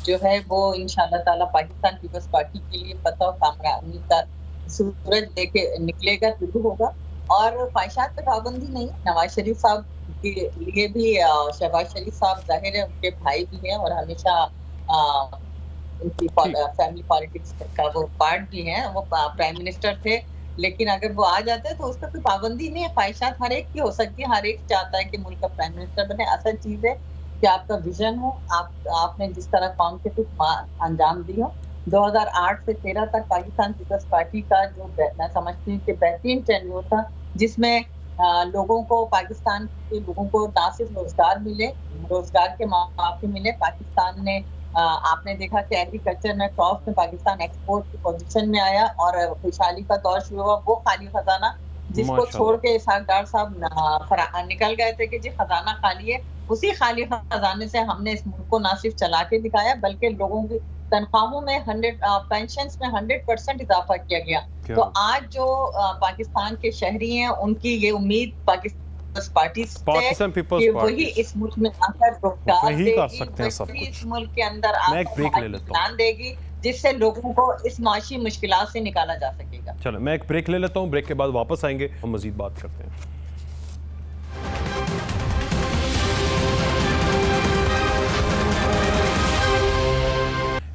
जो है वो इंशाल्लाह ताला पाकिस्तान पीपल्स पार्टी के लिए पता और कामयाबी का सूरज लेके निकलेगा, शुरू होगा। और ख्वाहिशात पे पाबंदी नहीं। नवाज शरीफ साहब के लिए भी शहबाज शरीफ साहब जाहिर है उनके भाई भी हैं, और हमेशा उनकी फैमिली पॉलिटिक्स का वो पार्ट भी हैं। वो प्राइम मिनिस्टर थे, लेकिन अगर वो आ जाते हैं तो उस पर कोई पाबंदी नहीं है। ख्वाहिशात हर एक की हो सकती है, हर एक चाहता है कि मुल्क का प्राइम मिनिस्टर बने। असल चीज है कि आपका विजन हो, आपने जिस तरह कौम के कुछ अंजाम दी हो। 2008 से 13 तक पाकिस्तान पीपल्स पार्टी का जो मैं समझती हूँ कि बेहतरीन टेन्योर था, जिसमें लोगों को, पाकिस्तान के लोगों को ना सिर्फ रोजगार मिले, रोजगार के मौके मिले। पाकिस्तान ने आपने देखा कि एग्रीकल्चर में टॉप में पाकिस्तान एक्सपोर्ट की पोजीशन में आया, और खुशहाली का दौर शुरू हुआ। वो खाली खजाना जिसको छोड़ के इसहाक डार साहब निकल गए थे कि जी खजाना खाली है, उसी खाली खजाने से हमने इस मुल्क को ना सिर्फ चला के दिखाया, बल्कि लोगों की तनख्वाहों में पेंशन्स में 100% इजाफा किया गया। तो आज जो पाकिस्तान के शहरी हैं, उनकी ये उम्मीद पाकिस्तान पार्टी से कि वही इस मुल्क में आकर रोजगार देगी, इस मुल्क के अंदर ध्यान देगी, जिससे लोगों को इस माशी मुश्किलात से निकाला जा सकेगा। चलो, मैं एक ब्रेक ले लेता हूँ, ब्रेक के बाद वापस आएंगे, हम मजीद बात करते हैं।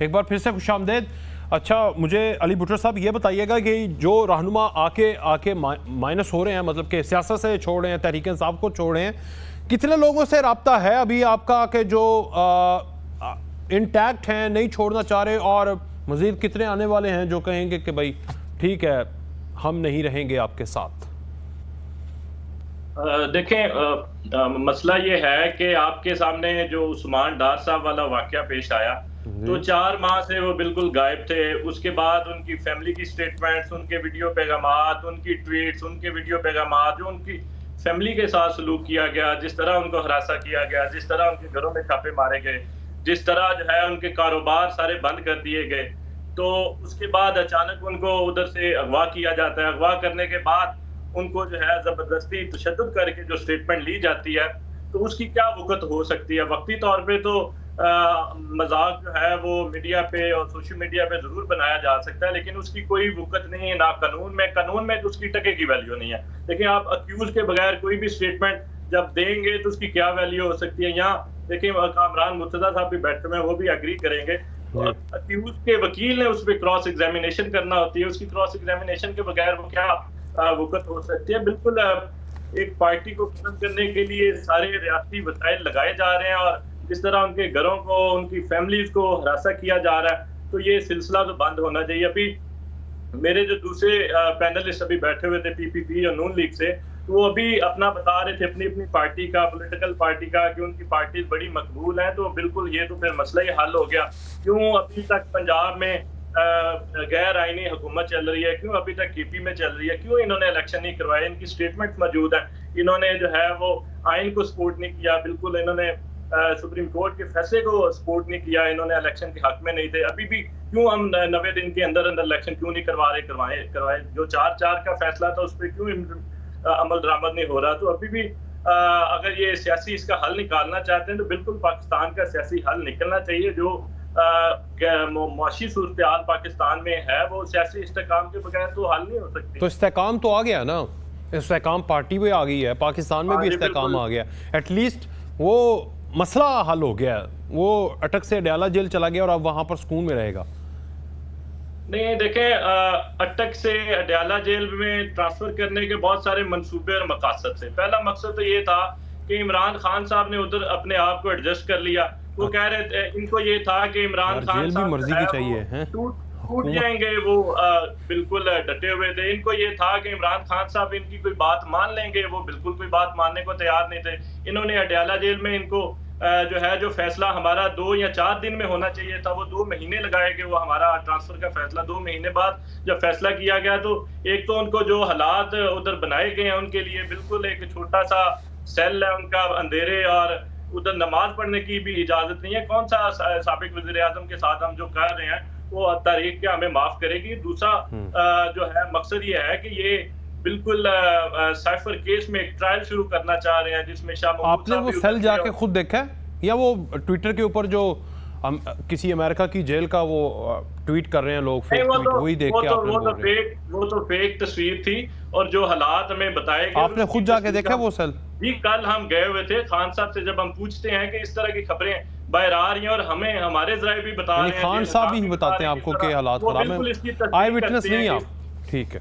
एक बार फिर से खुशामदेद। अच्छा, मुझे अली भुट्टो साहब ये बताइएगा कि जो रहनुमा आके माइनस हो रहे हैं, मतलब कि सियासत से छोड़ रहे हैं, तहरीक इंसाफ को छोड़ रहे हैं, कितने लोगों से रब्ता है अभी आपका कि जो इंटैक्ट हैं, नहीं छोड़ना चाह रहे, और मज़ीद कितने आने वाले हैं जो कहेंगे कि भाई ठीक है हम नहीं रहेंगे आपके साथ? देखें, मसला ये है कि आपके सामने जो उस्मान डार साहब वाला वाकया पेश आया, तो 4 माह से वो बिल्कुल गायब थे। उसके बाद उनकी फैमिली की स्टेटमेंट्स, उनके वीडियो पैगामात, उनकी ट्वीट्स, उनके वीडियो पैगामात, जो उनकी फैमिली के साथ सलूक किया गया, जिस तरह उनको हरासा किया गया, जिस तरह उनके घरों में छापे मारे गए, जिस तरह जो है उनके कारोबार सारे बंद कर दिए गए, तो उसके बाद अचानक उनको उधर से अगवा किया जाता है। अगवा करने के बाद उनको जो है जबरदस्ती तशद्दुद करके जो स्टेटमेंट ली जाती है, तो उसकी क्या वक़्त हो सकती है? वक्ती तौर पे तो मजाक जो है वो मीडिया पे और सोशल मीडिया पे जरूर बनाया जा सकता है, लेकिन उसकी कोई वक़्त नहीं है, ना कानून में तो उसकी टके की वैल्यू नहीं है। देखिए, आप अक्यूज के बगैर कोई भी स्टेटमेंट जब देंगे तो उसकी क्या वैल्यू हो सकती है? यहाँ देखिए, कामरान मुर्तजा साहब भी बैठे हुए, वो भी एग्री करेंगे। तो अक्यूज के वकील ने उस पर क्रॉस एग्जामिनेशन करना होती है, उसकी क्रॉस एग्जामिनेशन के बगैर वो क्या वक़्त हो सकती है? बिल्कुल एक पार्टी को खत्म करने के लिए सारे रियासती वसाइल लगाए जा रहे हैं, और जिस तरह उनके घरों को, उनकी फैमिलीज को हरासा किया जा रहा है, तो ये सिलसिला तो बंद होना चाहिए। अभी मेरे जो दूसरे पैनलिस्ट अभी बैठे हुए थे पीपीपी और नून लीग से, तो वो अभी अपना बता रहे थे अपनी अपनी पार्टी का, पॉलिटिकल पार्टी का, कि उनकी पार्टी बड़ी मकबूल है। तो बिल्कुल ये तो फिर मसला ही हल हो गया। क्यों अभी तक पंजाब में गैर आईनी हुकूमत चल रही है? क्यों अभी तक केपी में चल रही है? क्यों इन्होंने इलेक्शन नहीं करवाए? इनकी स्टेटमेंट मौजूद है। इन्होंने जो है वो आइन को सपोर्ट नहीं किया, बिल्कुल इन्होंने सुप्रीम कोर्ट के फैसले को सपोर्ट नहीं किया, इन्होंने इलेक्शन के हक में नहीं थे। अभी भी क्यों हम 90 दिन के अंदर इलेक्शन क्यों नहीं करवाए? जो 4-4 का फैसला था उस पर क्यों अमल दरामद नहीं हो रहा? तो अभी भी अगर ये सियासी इसका हल निकालना चाहते हैं तो बिल्कुल पाकिस्तान का सियासी हल निकलना चाहिए। जो मुआशी सूरत हाल पाकिस्तान में है, वो सियासी इस्तेकाम के बगैर तो हल नहीं हो सकती। तो इस्तेकाम तो आ गया ना, इस्तेकाम पार्टी में आ गई है, पाकिस्तान में भी इस्तेकाम आ गया, एटलीस्ट वो मसला हल हो गया। वो अटक से अडयाला जेल चला गया और अब वहां पर सुकून में रहेगा। नहीं, देखें, अटक से अडयाला जेल में ट्रांसफर करने के बहुत सारे मंसूबे और मकासद थे। पहला मकसद तो ये था कि इमरान खान साहब ने उधर अपने आप को एडजस्ट कर लिया। वो कह रहे थे, इनको ये था कि इमरान खान साहब मर्जी की चाहिए टूट जाएंगे, वो बिल्कुल डटे हुए थे। इनको ये था कि इमरान खान साहब इनकी कोई बात मान लेंगे, वो बिल्कुल कोई बात मानने को तैयार नहीं थे। इन्होंने अडयाला जेल में इनको जो है जो फैसला हमारा 2 या 4 दिन में होना चाहिए था, वो 2 महीने लगाए कि वो हमारा ट्रांसफर का फैसला 2 महीने बाद जब फैसला किया गया, तो एक तो उनको जो हालात उधर बनाए गए हैं उनके लिए बिल्कुल एक छोटा सा सेल है उनका, अंधेरे, और उधर नमाज पढ़ने की भी इजाजत नहीं है। कौन सा साबिक वज़ीर आज़म के साथ हम जो कर रहे हैं वो तारीख क्या हमें माफ करेगी। दूसरा जो है मकसद ये है कि ये बिल्कुल साइफर केस में एक ट्रायल शुरू करना चाह रहे हैं, जिसमें आपने वो सेल जाके खुद देखा है या वो ट्विटर के ऊपर जो किसी अमेरिका की जेल का वो ट्वीट कर रहे हैं लोग, वही देख के वो तो फेक तस्वीर थी, और जो हालात हमें बताए गए आपने खुद जाके देखा वो सेल? जी, कल हम गए हुए थे। खान साहब से जब हम पूछते हैं कि इस तरह की खबरें बाहर आ रही हैं और हमें हमारे जराये भी बता रहे हैं, खान साहब ही बताते हैं आपको कि हालात खराब हैं, आई विटनेस नहीं आप? ठीक है,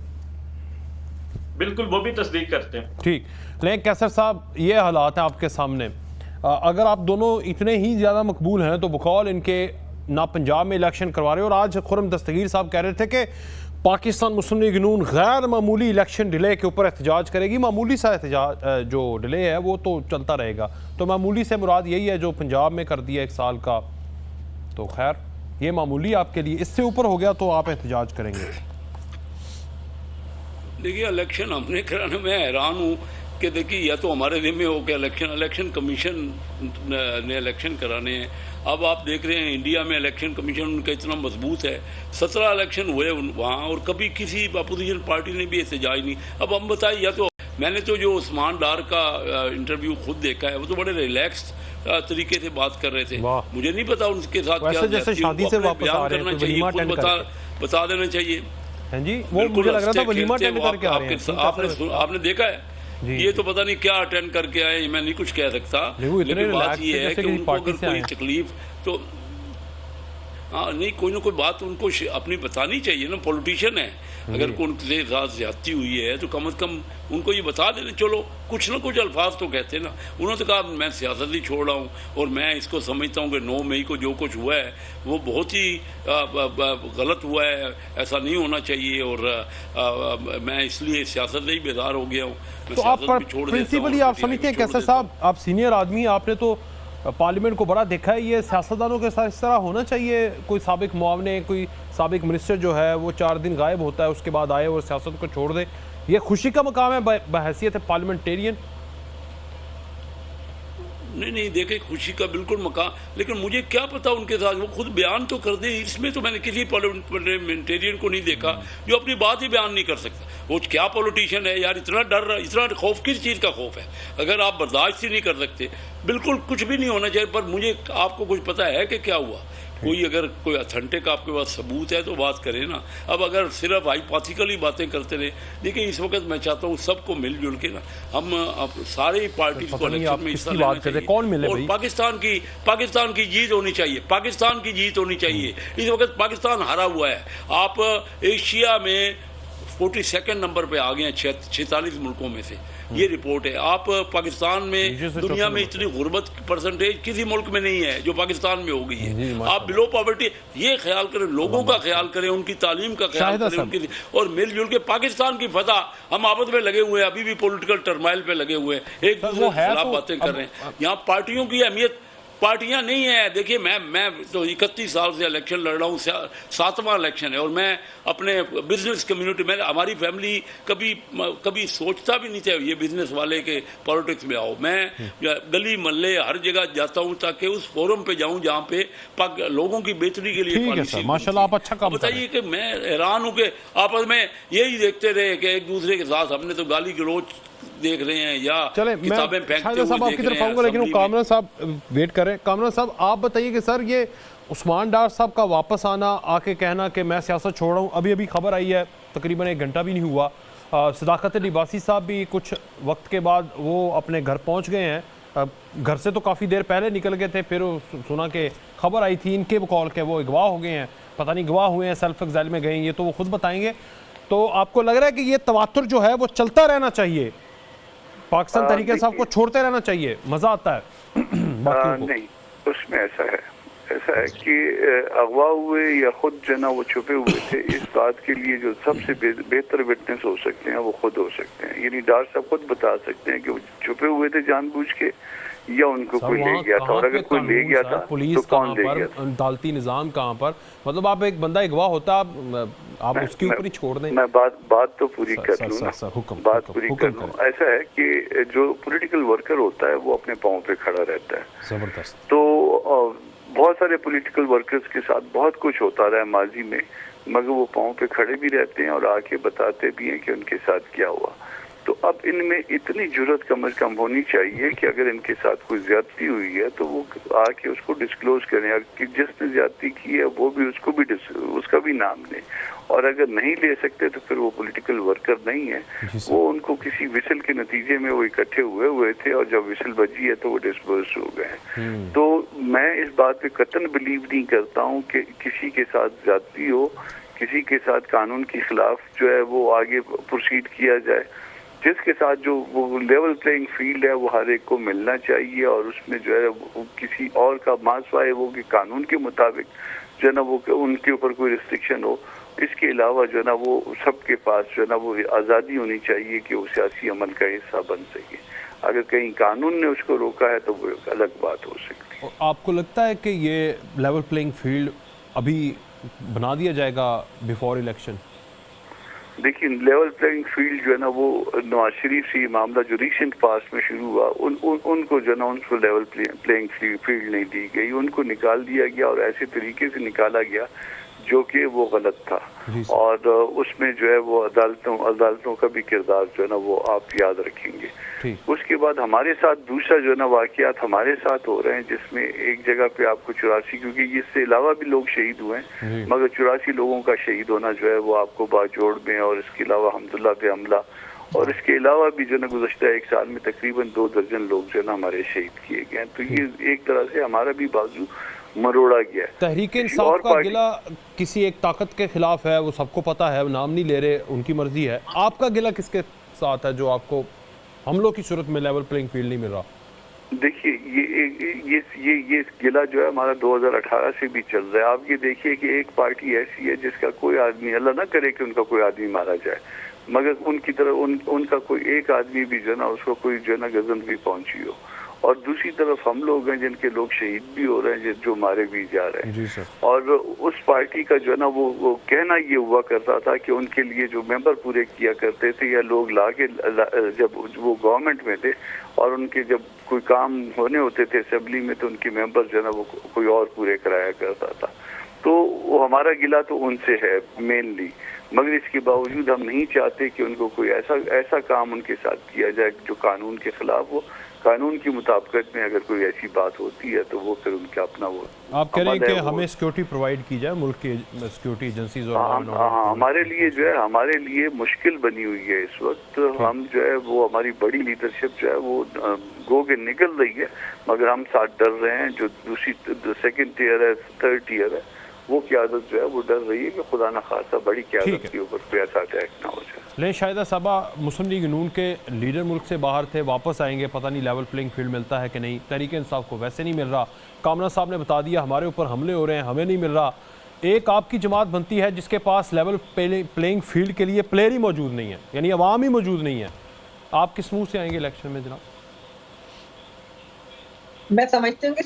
बिल्कुल वो भी तस्दीक करते हैं। ठीक, लेकिन कैसर साहब, ये हालात हैं आपके सामने। अगर आप दोनों इतने ही ज़्यादा मकबूल हैं तो बकौल इनके ना पंजाब में इलेक्शन करवा रहे, और आज खुर्रम दस्तगीर साहब कह रहे थे कि पाकिस्तान मुस्लिम लीग नून गैर मामूली इलेक्शन डिले के ऊपर एहतजाज करेगी। मामूली सा एहतजाज जो डिले है वो तो चलता रहेगा, तो मामूली से मुराद यही है जो पंजाब में कर दिया 1 साल का, तो खैर ये मामूली आपके लिए, इससे ऊपर हो गया तो आप एहतजाज करेंगे? देखिए, इलेक्शन हमने कराने में हैरान हूँ कि देखिए, या तो हमारे जिम्मे हो कि इलेक्शन कमीशन ने इलेक्शन कराने हैं। अब आप देख रहे हैं इंडिया में इलेक्शन कमीशन उनका इतना मजबूत है, 17 इलेक्शन हुए वहाँ, और कभी किसी अपोजिशन पार्टी ने भी एहतजाज नहीं। अब हम बताइए, या तो मैंने तो जो उस्मान डार का इंटरव्यू खुद देखा है, वो तो बड़े रिलैक्स तरीके से बात कर रहे थे। मुझे नहीं पता उनके साथ क्या जैसे शादी से वापस आ रहे हैं, चाहिए बता देना चाहिए। हाँ जी, वो मुझे लग रहा था वलीमा अटेंड करके आ रहे हैं। आपने देखा है? ये तो पता नहीं क्या अटेंड करके आए, मैं नहीं कुछ कह सकता, लेकिन बात ये है कि उनको अगर कोई तकलीफ तो हाँ नहीं, कोई ना कोई बात उनको अपनी बतानी चाहिए ना, पॉलिटिशियन है। अगर उनके साथ ज्यादती हुई है तो कम से कम उनको ये बता देना, चलो कुछ ना कुछ अल्फाज तो कहते हैं ना। उन्होंने तो कहा मैं सियासत ही छोड़ रहा हूँ और मैं इसको समझता हूँ कि 9 मई को जो कुछ हुआ है वो बहुत ही गलत हुआ है, ऐसा नहीं होना चाहिए और मैं इसलिए सियासत से ही बेदार हो गया हूँ। तो आप प्रिंसिपली आप समझते हैं कैसा साहब, आप सीनियर आदमी, आपने तो पार्लियामेंट को बड़ा देखा है, ये सियासतदानों के साथ इस तरह होना चाहिए? कोई साबिक मुआवने, कोई साबिक मिनिस्टर जो है वो 4 दिन गायब होता है, उसके बाद आए और सियासत को छोड़ दे, ये खुशी का मकाम है बहैसियत है पार्लियामेंटेरियन? नहीं देखे खुशी का बिल्कुल मकाम, लेकिन मुझे क्या पता उनके साथ, वो खुद बयान तो कर दे। इसमें तो मैंने किसी पार्लियामेंटेरियन को नहीं देखा जो अपनी बात ही बयान नहीं कर सकता। वो क्या पॉलिटिशियन है यार, इतना डर, इतना खौफ किस चीज़ का खौफ है? अगर आप बर्दाश्त ही नहीं कर सकते, बिल्कुल कुछ भी नहीं होना चाहिए। पर मुझे आपको कुछ पता है कि क्या हुआ? कोई अगर कोई अथेंटिक आपके पास सबूत है तो बात करें ना। अब अगर सिर्फ हाइपोथेटिकली बातें करते रहे, देखिए इस वक्त मैं चाहता हूँ सबको मिलजुल के ना हम सारी पार्टी को इलेक्शन में हिस्सा लेना चाहिए। कौन मिले और पाकिस्तान की जीत होनी चाहिए, पाकिस्तान की जीत होनी चाहिए। इस वक्त पाकिस्तान हारा हुआ है। आप एशिया में 42 नंबर पे आ गए हैं 46 मुल्कों में से, ये रिपोर्ट है। आप पाकिस्तान में, दुनिया में इतनी गुर्बत परसेंटेज किसी मुल्क में नहीं है जो पाकिस्तान में हो गई है। आप बिलो पॉवर्टी, ये ख्याल करें, लोगों का ख्याल करें, उनकी तालीम का ख्याल करें, उनकी, और मिलजुल के पाकिस्तान की फतह। हम आपस में लगे हुए हैं, अभी भी पॉलिटिकल टर्माइल पे लगे हुए हैं, एक दूसरे के खिलाफ बातें कर रहे हैं। यहाँ पार्टियों की अहमियत, पार्टियां नहीं है। देखिए मैं तो 31 साल से इलेक्शन लड़ रहा हूँ, 7वां इलेक्शन है, और मैं अपने बिजनेस कम्युनिटी में, हमारी फैमिली कभी सोचता भी नहीं था ये बिजनेस वाले के पॉलिटिक्स में आओ। मैं गली मोहल्ले हर जगह जाता हूँ ताकि उस फोरम पे जाऊँ जहाँ पे लोगों की बेहतरी के लिए पॉलिसी। माशाल्लाह आप अच्छा काम बताइए कि मैं हैरान हूँ कि आपस में यही देखते रहे कि एक दूसरे के साथ हमने तो गाली गलौज देख रहे हैं या किताबें फेंकते हुए साहब आपकी तरफ आऊंगा, लेकिन कामरान साहब वेट करें। कामरान साहब आप बताइए कि सर ये उस्मान डार साहब का वापस आना, आके कहना कि मैं सियासत छोड़ रहा हूँ, अभी खबर आई है, तकरीबन 1 घंटा भी नहीं हुआ, सदाकत लिबासी साहब भी कुछ वक्त के बाद वो अपने घर पहुँच गए हैं। घर से तो काफ़ी देर पहले निकल गए थे, फिर सुना कि खबर आई थी इनके कॉल के वो अगवा हो गए हैं, पता नहीं अगवा हुए हैं, सेल्फ एग्जाइल में गए, ये तो वो खुद बताएंगे। तो आपको लग रहा है कि ये तवातुर जो है वो चलता रहना चाहिए, पाकिस्तान तरीके से आपको छोड़ते रहना चाहिए, मजा आता है? नहीं, उसमें ऐसा है कि अगवा हुए या खुद जो ना वो छुपे हुए थे, इस बात के लिए जो सबसे बेहतर विटनेस हो सकते हैं वो खुद हो सकते हैं। यानी डार साहब खुद बता सकते हैं कि वो छुपे हुए थे जानबूझ के या उनको कोई ले गया था, और अगर कोई ले गया था तो कौन ले गया था? अदालती निज़ाम कहाँ पर? मतलब आप एक बंदा अगवा होता आप उसके ऊपर ही छोड़ दें। मैं बात तो पूरी कर लूँ ना, बात पूरी कर लूँ। ऐसा है कि जो पॉलिटिकल वर्कर होता है वो अपने पाँव पे खड़ा रहता है। जबरदस्त। तो बहुत सारे पॉलिटिकल वर्कर्स के साथ बहुत कुछ होता रहा है माजी में, मगर वो पाँव पे खड़े भी रहते हैं और आके बताते भी हैं कि उनके साथ क्या हुआ। तो अब इनमें इतनी जुर्रत कम से कम होनी चाहिए कि अगर इनके साथ कोई ज्यादती हुई है तो वो आके उसको डिस्क्लोज करें, कि जिसने ज्यादती की है वो भी उसका भी नाम लें। और अगर नहीं ले सकते तो फिर वो पॉलिटिकल वर्कर नहीं है, वो उनको किसी विसल के नतीजे में वो इकट्ठे हुए थे और जब विसल बजी है तो वो डिस्पर्स हो गए। तो मैं इस बात पे कतन बिलीव नहीं करता हूँ कि किसी के साथ ज्यादती हो, किसी के साथ कानून के खिलाफ जो है वो आगे प्रोसीड किया जाए। जिसके साथ जो वो लेवल प्लेइंग फील्ड है वो हर एक को मिलना चाहिए, और उसमें जो है वो किसी और का मासवाए वो कि कानून के मुताबिक जो है ना वो उनके ऊपर कोई रिस्ट्रिक्शन हो। इसके अलावा जो है ना वो सबके पास जो है ना वो आज़ादी होनी चाहिए कि वो सियासी अमल का हिस्सा बन सके। अगर कहीं कानून ने उसको रोका है तो वो एक अलग बात हो सकती है। आपको लगता है कि ये लेवल प्लेइंग फील्ड अभी बना दिया जाएगा बिफोर इलेक्शन? देखिए, लेवल प्लेइंग फील्ड जो है ना वो नवाज शरीफ से ये मामला जो रिसेंट पास्ट में शुरू हुआ, उनको जो है ना उनको लेवल प्लेइंग फील्ड नहीं दी गई, उनको निकाल दिया गया और ऐसे तरीके से निकाला गया जो कि वो गलत था। और उसमें जो है वो अदालतों का भी किरदार जो है ना वो आप याद रखेंगे। उसके बाद हमारे साथ दूसरा जो है ना वाकयात हमारे साथ हो रहे हैं, जिसमें एक जगह पे आपको 84, क्योंकि इससे अलावा भी लोग शहीद हुए हैं, मगर 84 लोगों का शहीद होना जो है वो आपको बाजोड़ में, और इसके अलावा हमदुल्ला पे हमला, और इसके अलावा भी जो है गुज़श्ता 1 साल में तकरीबन 2 दर्जन लोग जो है ना हमारे शहीद किए गए हैं। तो ये एक तरह से हमारा भी बाजू मरोड़ा गया है। तहरीक किसी इंसाफ और का पार्टी- गिला किसी एक ताकत के खिलाफ है, वो सबको पता है, नाम नहीं ले रहे, उनकी मर्जी है। आपका गिला किसके साथ है जो आपको हमलों की सूरत में लेवल प्लेइंग फील्ड नहीं मिल रहा? देखिए ये गिला जो है हमारा 2018 से भी चल रहा है। आप ये देखिए कि एक पार्टी ऐसी है जिसका कोई आदमी, अल्लाह ना करे कि उनका कोई आदमी मारा जाए, मगर उनकी तरफ उनका कोई एक आदमी भी जो है ना, उसको कोई जो है ना गजन भी पहुंची हो। और दूसरी तरफ हम लोग हैं जिनके लोग शहीद भी हो रहे हैं, जो मारे भी जा रहे हैं। जी सर। और उस पार्टी का जो है ना वो कहना ये हुआ करता था कि उनके लिए जो मेंबर पूरे किया करते थे या लोग जब वो गवर्नमेंट में थे और उनके जब कोई काम होने होते थे असेंबली में, तो उनके मेंबर जो है ना वो कोई और पूरे कराया करता था। तो वो हमारा गिला तो उनसे है मेनली, मगर इसके बावजूद हम नहीं चाहते कि उनको कोई ऐसा काम उनके साथ किया जाए जो कानून के खिलाफ हो। कानून की मुताबिकत में अगर कोई ऐसी बात होती है तो वो फिर उनका अपना वो। आप कह रहे हैं कि हमें सिक्योरिटी प्रोवाइड की जाए, मुल्क की सिक्योरिटी एजेंसीज और हाँ, हमारे लिए जो है, हमारे लिए मुश्किल बनी हुई है इस वक्त। हम जो है वो हमारी बड़ी लीडरशिप जो है वो गो के निकल रही है, मगर हम साथ डर रहे हैं। जो दूसरी सेकंड टियर है, थर्ड टियर है, वो क़यादत जो है वो डर रही है कि खुदा न खासा बड़ी क़यादत के ऊपर कोई ऐसा अटैक ना हो जाए। लेकिन शाहिदा साहबा, मुस्लिम लीग नून के लीडर मुल्क से बाहर थे, वापस आएंगे, पता नहीं लेवल प्लेइंग फील्ड मिलता है कि नहीं। तहरीक इंसाफ को वैसे नहीं मिल रहा। कामरान साहब ने बता दिया हमारे ऊपर हमले हो रहे हैं, हमें नहीं मिल रहा। एक आपकी जमात बनती है जिसके पास लेवल प्लेइंग फील्ड के लिए प्लेयर ही मौजूद नहीं है, यानी अवाम ही मौजूद नहीं है। आप किस मुँह से आएंगे इलेक्शन में जनाब? मैं समझती हूँ कि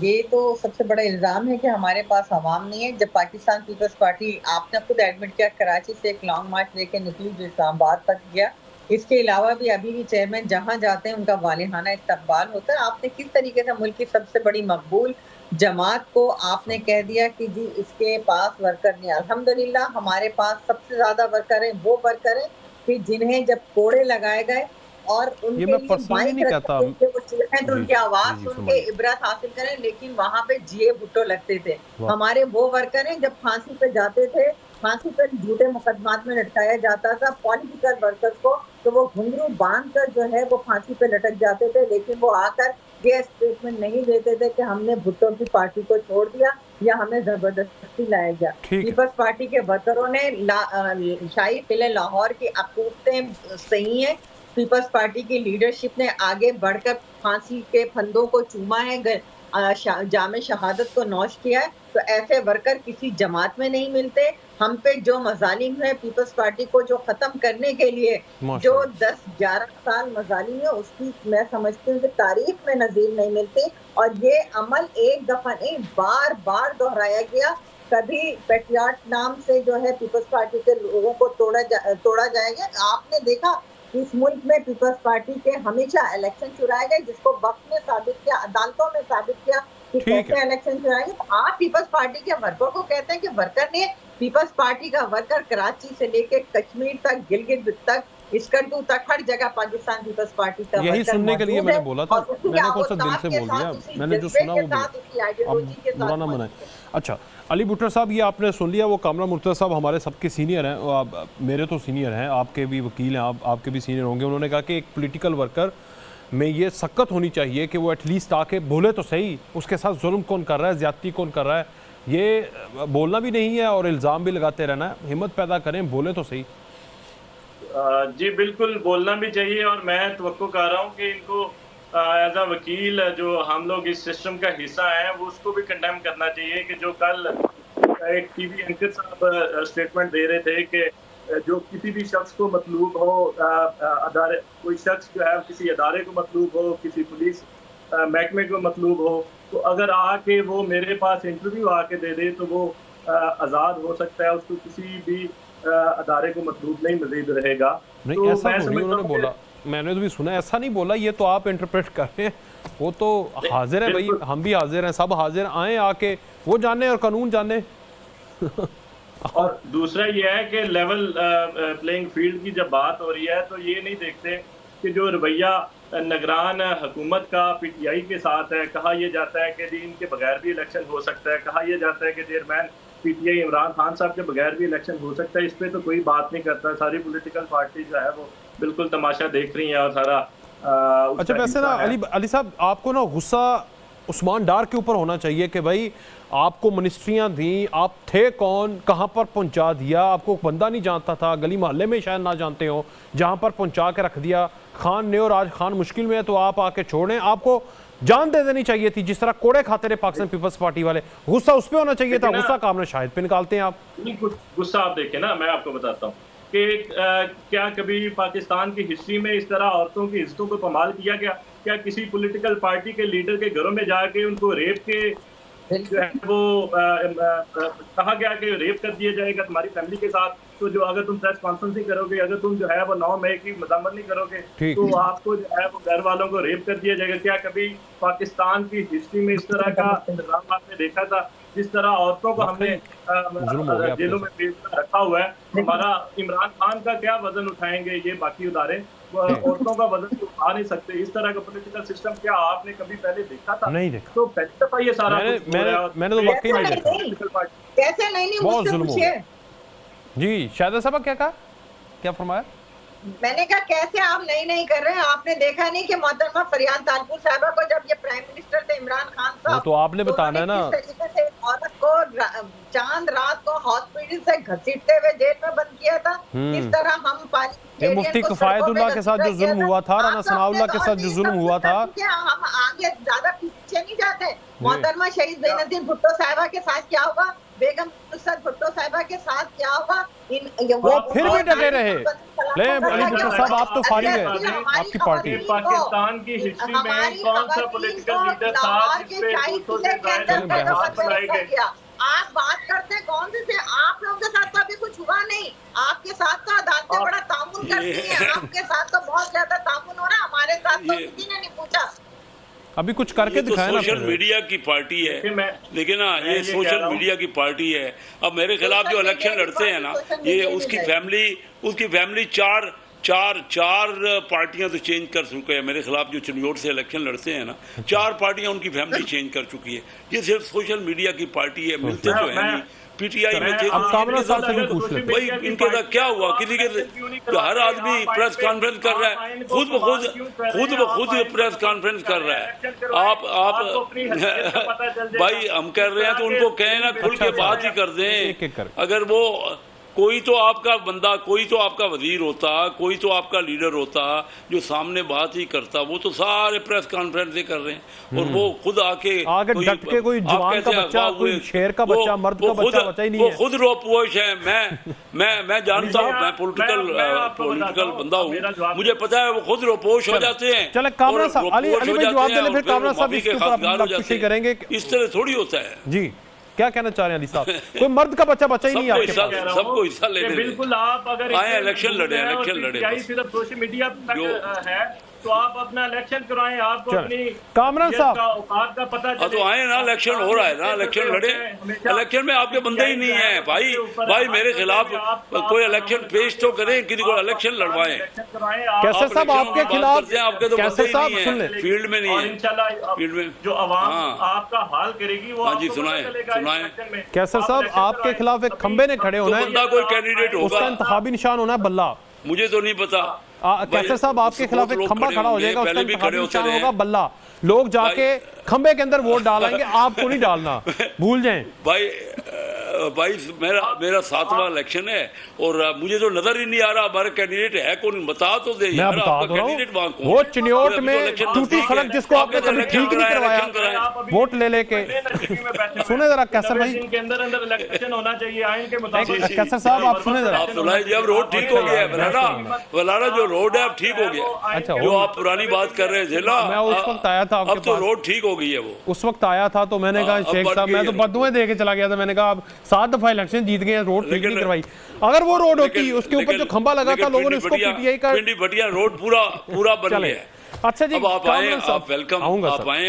ये तो सबसे बड़ा इल्ज़ाम है कि हमारे पास अवाम नहीं है। जब पाकिस्तान पीपल्स पार्टी, आपने खुद एडमिट किया, कराची से एक लॉन्ग मार्च लेके निकली जो इस्लामाबाद तक गया। इसके अलावा भी अभी भी चेयरमैन जहाँ जाते हैं उनका वालिहाना इस्तकबाल होता है। आपने किस तरीके से मुल्क की सबसे बड़ी मकबूल जमात को आपने कह दिया कि जी इसके पास वर्कर नहीं। अल्हम्दुलिल्लाह हमारे पास सबसे ज़्यादा वर्कर हैं, वो वर्कर हैं कि जिन्हें जब कोड़े लगाए गए और उनके लिए पर्सनली नहीं कहता, तो उनकी आवाज सुन के इबरत हासिल करें, लेकिन वहाँ पे जिए भुट्टो लगते थे। हमारे वो वर्कर हैं, जब फांसी पे जाते थे, फांसी पे झूठे मुकदमात में लटकाया जाता था पॉलिटिकल वर्कर्स को, तो वो घुंघरू बांध कर जो है वो फांसी पे लटक जाते थे। लेकिन वो आकर ये स्टेटमेंट नहीं देते थे कि हमने भुट्टो की पार्टी को छोड़ दिया या हमें जबरदस्ती लाया गया। पीपल्स पार्टी के वर्करों ने शाही किले लाहौर की अकूफतें सही है। पीपल्स पार्टी की लीडरशिप ने आगे बढ़कर फांसी के फंदों को चूमा है, जामे शहादत को नौश किया है। तो ऐसे वर्कर किसी जमात में नहीं मिलते। हम पे जो मजालिम है पीपल्स पार्टी को जो खत्म करने के लिए जो 10-11 साल मजालिम है, उसकी मैं समझती हूँ कि तारीख में नजीर नहीं मिलती। और ये अमल एक दफा नहीं, बार बार दोहराया गया। कभी पेट्रियाट नाम से जो है पीपल्स पार्टी के लोगों को तोड़ा जाएगा। आपने देखा इस मुल्क में पीपल्स पार्टी के हमेशा इलेक्शन चुराए गए, जिसको वक्त ने साबित किया, अदालतों में साबित किया कि कैसे इलेक्शन चुराए। तो आप पीपल्स पार्टी के वर्कर को कहते हैं कि वर्कर ने, पीपल्स पार्टी का वर्कर कराची से लेके कश्मीर तक, गिलगित तक, स्कर्दू तक, हर जगह पाकिस्तान पीपल्स पार्टी का यही सुनने के लिए मैंने बोला था। मैंने कौन सा दिल से बोल दिया, मैंने जो सुना वो बुरा ना मनाए। अच्छा अली भुट्टो साहब, ये आपने सुन लिया। वो कामरान मुर्तज़ा साहब हमारे सबके सीनियर हैं, मेरे तो सीनियर हैं, आपके भी वकील हैं, आपके भी सीनियर होंगे। उन्होंने कहा कि एक पॉलिटिकल वर्कर में ये सक्कत होनी चाहिए कि वो एटलीस्ट आके बोले तो सही, उसके साथ जुल्म कौन कर रहा है, ज़्यादती कौन कर रहा है। ये बोलना भी नहीं है और इल्ज़ाम भी लगाते रहना है। हिम्मत पैदा करें, बोले तो सही। जी बिल्कुल, बोलना भी चाहिए। और मैं तवक्को कर रहा हूँ कि इनको एज अ वकील, जो हम लोग इस सिस्टम का हिस्सा हैं, वो उसको भी कंडेम करना चाहिए कि जो कल एक टीवी एंकर साहब स्टेटमेंट दे रहे थे कि जो किसी भी शख्स को मतलूब हो, अदारे, कोई शख्स जो है किसी अदारे को मतलूब हो, किसी पुलिस महकमे को मतलूब हो, तो अगर आके वो मेरे पास इंटरव्यू आके दे दे तो वो आज़ाद हो सकता है, उसको किसी भी अदारे को मतलूब नहीं मजीद रहेगा। नहीं तो ऐसा थोड़ी उन्होंने बोला, मैंने तो भी सुना, ऐसा नहीं बोला। ये तो आप इंटरप्रेट कर रहे हैं। वो तो हाजिर है भाई, हम भी हाजिर हैं, सब हाजिर आए, आके वो जाने और कानून जाने। और दूसरा ये है कि लेवल प्लेइंग फील्ड की जब बात हो रही है तो ये नहीं देखते कि जो रवैया निगरान हुकूमत का पीटीआई के साथ है, कहा यह जाता है कि जी इनके बगैर भी इलेक्शन हो सकता है, कहा यह जाता है कि चेयरमैन पीटीआई इमरान खान साहब के बगैर भी इलेक्शन हो सकता है। इस पे तो कोई बात नहीं करता। सारी पॉलिटिकल पार्टी जो है वो बिल्कुल तमाशा देख रही है और सारा अच्छा वैसे ना अली साहब, आपको ना गुस्सा उस्मान डार के ऊपर होना चाहिए कि भाई आपको मिनिस्ट्रियां दी, आप थे कौन, कहां पर पहुंचा दिया, आपको बंदा नहीं जानता था, गली मोहल्ले में शायद ना जानते हो, जहां पर पहुंचा के रख दिया खान ने, और आज खान मुश्किल में है तो आप आके छोड़ें। आपको जान दे देनी चाहिए थी, जिस तरह कोड़े खाते रहे पाकिस्तान पीपल्स पार्टी वाले। गुस्सा उस पर होना चाहिए था, गुस्सा काम ने शाहिद पे निकालते हैं आप। गुस्सा आप देखें ना, मैं आपको बताता हूँ कि क्या कभी पाकिस्तान की हिस्ट्री में इस तरह औरतों की इज्जतों को पामाल किया गया? क्या किसी पॉलिटिकल पार्टी के लीडर के घरों में जाके उनको रेप के जो है वो कहा गया कि रेप कर दिया जाएगा तुम्हारी फैमिली के साथ? तो जो अगर तुम प्रेस कॉन्फ्रेंस नहीं करोगे, अगर तुम जो है वो 9 मई की मजम्मत नहीं करोगे, तो आपको जो है वो घर वालों को रेप कर दिया जाएगा। क्या कभी पाकिस्तान की हिस्ट्री में इस तरह का इंतजाम आपने देखा था? जिस तरह औरतों को हमने जेलों में बेवजह रखा हुआ है, हमारा इमरान खान का क्या वजन उठाएंगे ये बाकी इदारे? औरतों का वजन तो उठा नहीं सकते। इस तरह का पॉलिटिकल सिस्टम क्या आपने कभी पहले देखा था? नहीं देखा। तो पहली दफा ये सारा मैंने तो वाकई नहीं देखा। कैसे नहीं, बहुत जुल्म हो गया। जी शाहिदा साहब क्या कहा, क्या फरमाया? मैंने कहा कैसे आप नहीं कर रहे हैं? आपने देखा नहीं कि मोहतरमा फरियाद तालपुर साहबा को जब ये प्राइम मिनिस्टर थे इमरान खान साहब, तो आपने बताना है ना, किस तरीके से औरत को चांद रात को हॉस्पिटल से घसीटते हुए जेल में बंद किया था। इस तरह हम मुफ्ती किफायतुल्लाह के साथ जो जुल्म हुआ था, राना सनाउल्लाह के साथ जो जुल्म हुआ था, हम आगे ज्यादा पीछे नहीं जाते। मोहतरमा शहीद बेनजीर भुट्टो साहिबा के साथ क्या हुआ, बेगम नुसरत भुट्टो साहिबा के साथ क्या हुआ, वो फिर भी डटे रहे। ले अली भुट्टो साहब, आप तो फारिग है, आपकी पार्टी। पाकिस्तान की हिस्ट्री में कौन सा पॉलिटिकल लीडर था जिसपे 200 से ज्यादा हाथ बनाए गए? आप बात करते कौन से थे? आप लोगों के साथ तो अभी कुछ हुआ नहीं। आपके साथ तो अदालतें बड़ा तामुन करती हैं, आपके साथ तो बहुत ज्यादा तामुन हो रहा है, हमारे साथ तो किसी ने नहीं पूछा। अभी कुछ करके दिखाया ना। सोशल मीडिया की पार्टी है, लेकिन ना ये सोशल मीडिया की पार्टी है। अब मेरे खिलाफ जो इलेक्शन लड़ते हैं ना, ये उसकी फैमिली चार पार्टियां तो चेंज कर चुके हैं। मेरे खिलाफ जो चिन्नौर से इलेक्शन लड़ते हैं ना, 4 पार्टियां उनकी फैमिली चेंज कर चुकी है। ये सिर्फ सोशल मीडिया की पार्टी है, मिलते तो है नहीं। पीटीआई में अब कामरा साहब से भी पूछ ले भाई, इनके साथ क्या हुआ? किसी के हर आदमी प्रेस कॉन्फ्रेंस कर रहा है, खुद ब खुद प्रेस कॉन्फ्रेंस कर रहा है। आप भाई हम कर रहे हैं तो उनको कहें ना, खुल के बात ही कर दें। अगर वो कोई तो आपका बंदा, कोई तो आपका वजीर होता, कोई तो आपका लीडर होता जो सामने बात ही करता, वो तो सारे प्रेस कॉन्फ्रेंस कर रहे हैं। और वो खुद आके डट के कोई जवान का बच्चा, कोई शेर का बच्चा, मर्द का बच्चा ही नहीं है। वो खुद रोपोश है। मैं जानता हूँ, मैं पॉलिटिकल बंदा हूँ, मुझे पता है वो खुद रोपोश हो जाते हैं। चले कामरा साहब, अली भाई जवाब दे ले, फिर कामरा साहब इसके ऊपर आप करेंगे। इस तरह थोड़ी होता है जी। क्या कहना चाह रहे हैं अली साहब? कोई मर्द का बच्चा ही नहीं आपके पास? सबको हिस्सा लेने बिल्कुल। आप अगर आए इलेक्शन लड़े सिर्फ सोशल मीडिया है तो आप अपना इलेक्शन करवाएं, आपको अपनी कामरान साहब औकात का पता चले। तो आए ना, इलेक्शन हो रहा है ना, इलेक्शन लड़े। इलेक्शन में आपके बंदे ही नहीं है भाई मेरे खिलाफ कोई इलेक्शन पेश तो करें, किसी को इलेक्शन लड़वाएं। कैसे साहब आपके खिलाफ? आपके तो कैसे साहब सुन ले, फील्ड में नहीं है, फील्ड में जो आवाम आपका हाल करेगी वो। हाँ जी, सुनाए। कैसे साहब आपके खिलाफ एक खंबे ने खड़े होना है, बंदा कोई कैंडिडेट होगा, उसका इंतखाबी निशान होना है बल्ला। मुझे तो नहीं पता। कैसे साहब आपके खिलाफ एक खंबा खड़ा हो जाएगा, उसका इंतखाबी निशान होगा बल्ला। लोग जाके खंबे के अंदर वोट डालेंगे, आपको नहीं डालना, भूल जाएं। भाई मेरा 7वां इलेक्शन है और मुझे तो नजर ही नहीं आ रहा हमारा कैंडिडेट है कौन, बता तो दे। मैं बता दो रहा हूं, वो चिन्योट में टूटी सड़क जिसको आपने कभी ठीक नहीं करवाया, वोट ले लेके। सुने जरा कैसर भाई, इनके अंदर इलेक्शन होना चाहिए आइन के मुताबिक। कैसर साहब आप सुने जरा। अब रोड ठीक हो गया है वलाना, जो रोड है अब ठीक हो गया। अच्छा, जो आप पुरानी बात कर रहे थे ना, मैं उस वक्त आया था आपके पास, अब तो रोड ठीक हो गई है। वो उस वक्त आया था तो मैंने कहा शेख साहब, मैं तो बदुएं दे के चला गया था। मैंने कहा आप 7 दफा इलेक्शन जीत गए, रोड ठीक नहीं करवाई। अगर वो रोड होती, उसके ऊपर जो खंबा लगा था, लोगों ने उसको पीटीआई का भटिया रोड पूरा बन गया। अच्छा जी, अब आप आए, आप वेलकम, आप आए।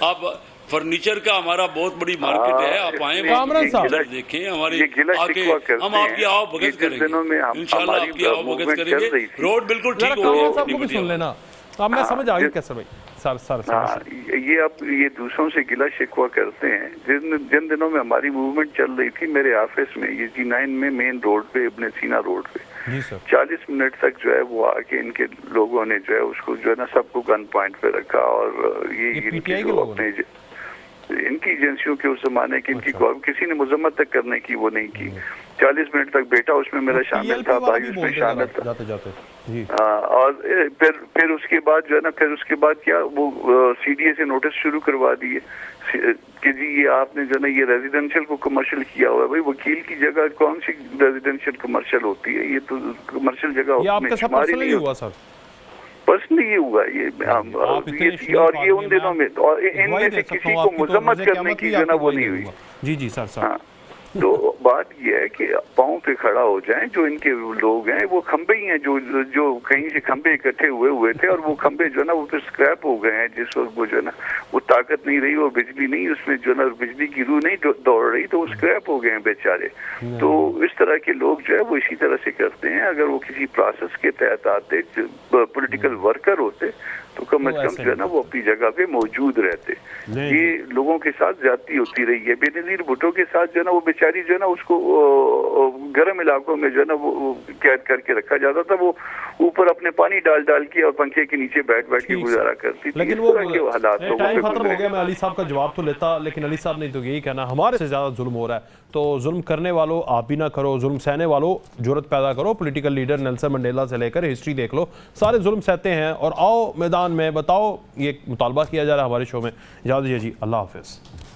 आप फर्नीचर का हमारा बहुत बड़ी मार्केट है, आप आए, कामरान साहब देखें हमारी आके, हम आपकी आओ भगत करेंगे इंशाल्लाह, आपकी आओ भगत करेंगे। रोड बिल्कुल ठीक हो गई। सुन लेना, अब मैं समझ आ गई कैसे भाई। ये दूसरों से गिला शिकवा करते हैं। जिन दिनों में हमारी मूवमेंट चल रही थी, मेरे ऑफिस में ये G9 में मेन रोड पे, इब्ने सीना रोड पे 40 मिनट तक जो है वो आके इनके लोगों ने जो है उसको जो है ना सबको गन पॉइंट पे रखा। और ये इनके जो अपने इनकी एजेंसियों के उस जमाने की इनकी किसी ने मजम्मत तक करने की वो नहीं की। 40 मिनट तक बैठा, उसमें मेरा शामिल था, भाई उसमें शामिल था। जाते जाते जी। और फिर उसके बाद जो है ना, फिर उसके बाद क्या वो सीडीए से नोटिस शुरू करवा दिए कि जी ये आपने जो ना ये रेजिडेंशियल को कमर्शियल किया हुआ है। भाई वकील की जगह कौन सी रेजिडेंशियल कमर्शियल होती है? ये तो कमर्शियल जगह ये आपके साथ पर्सनली हुआ सर? पर्सनली ये हुआ ये और ये उन दिनों में, और इनमें से किसी को मुजम्मत करने की जो ना वो नहीं हुई। जी जी सर सर। हाँ, तो बात ये है कि पाँव पे खड़ा हो जाएं। जो इनके लोग हैं वो खंबे ही हैं, जो कहीं से खंबे इकट्ठे हुए थे, और वो खंबे जो है ना वो फिर स्क्रैप हो गए हैं। जिस वक्त वो जो है ना वो ताकत नहीं रही, वो बिजली नहीं, उसमें जो है ना बिजली की रूह नहीं दौड़ रही, तो वो स्क्रैप हो गए हैं बेचारे। तो इस तरह के लोग जो है वो इसी तरह से करते हैं। अगर वो किसी प्रोसेस के तहत आते, पॉलिटिकल वर्कर होते, तो कम से कम जो है ना वो अपनी जगह पे मौजूद रहते। ये लोगों के साथ ज्यादती होती रही है। बेनजीर भुट्टो के साथ जो है ना वो बेचारी जो है ना उसको गर्म इलाकों में जो है ना वो कैद करके रखा जाता था। वो ऊपर अपने पानी डाल के और पंखे के नीचे बैठ के गुजारा करती थी। लेकिन वो हालात टाइम खत्म हो गया। मैं अली साहब का जवाब तो लेता, लेकिन अली साहब ने तो यही कहना हमारे से ज्यादा जुल्म हो रहा है। तो जुल्म करने वालों आप भी ना करो, जुल्म सहने वालों जुर्रत पैदा करो। पॉलिटिकल लीडर नेल्सन मंडेला से लेकर हिस्ट्री देख लो, सारे जुल्म सहते हैं। और आओ मैदान में बताओ, ये मुतालबा किया जा रहा है हमारे शो में। इजाज़त दीजिए जी, अल्लाह हाफिज़।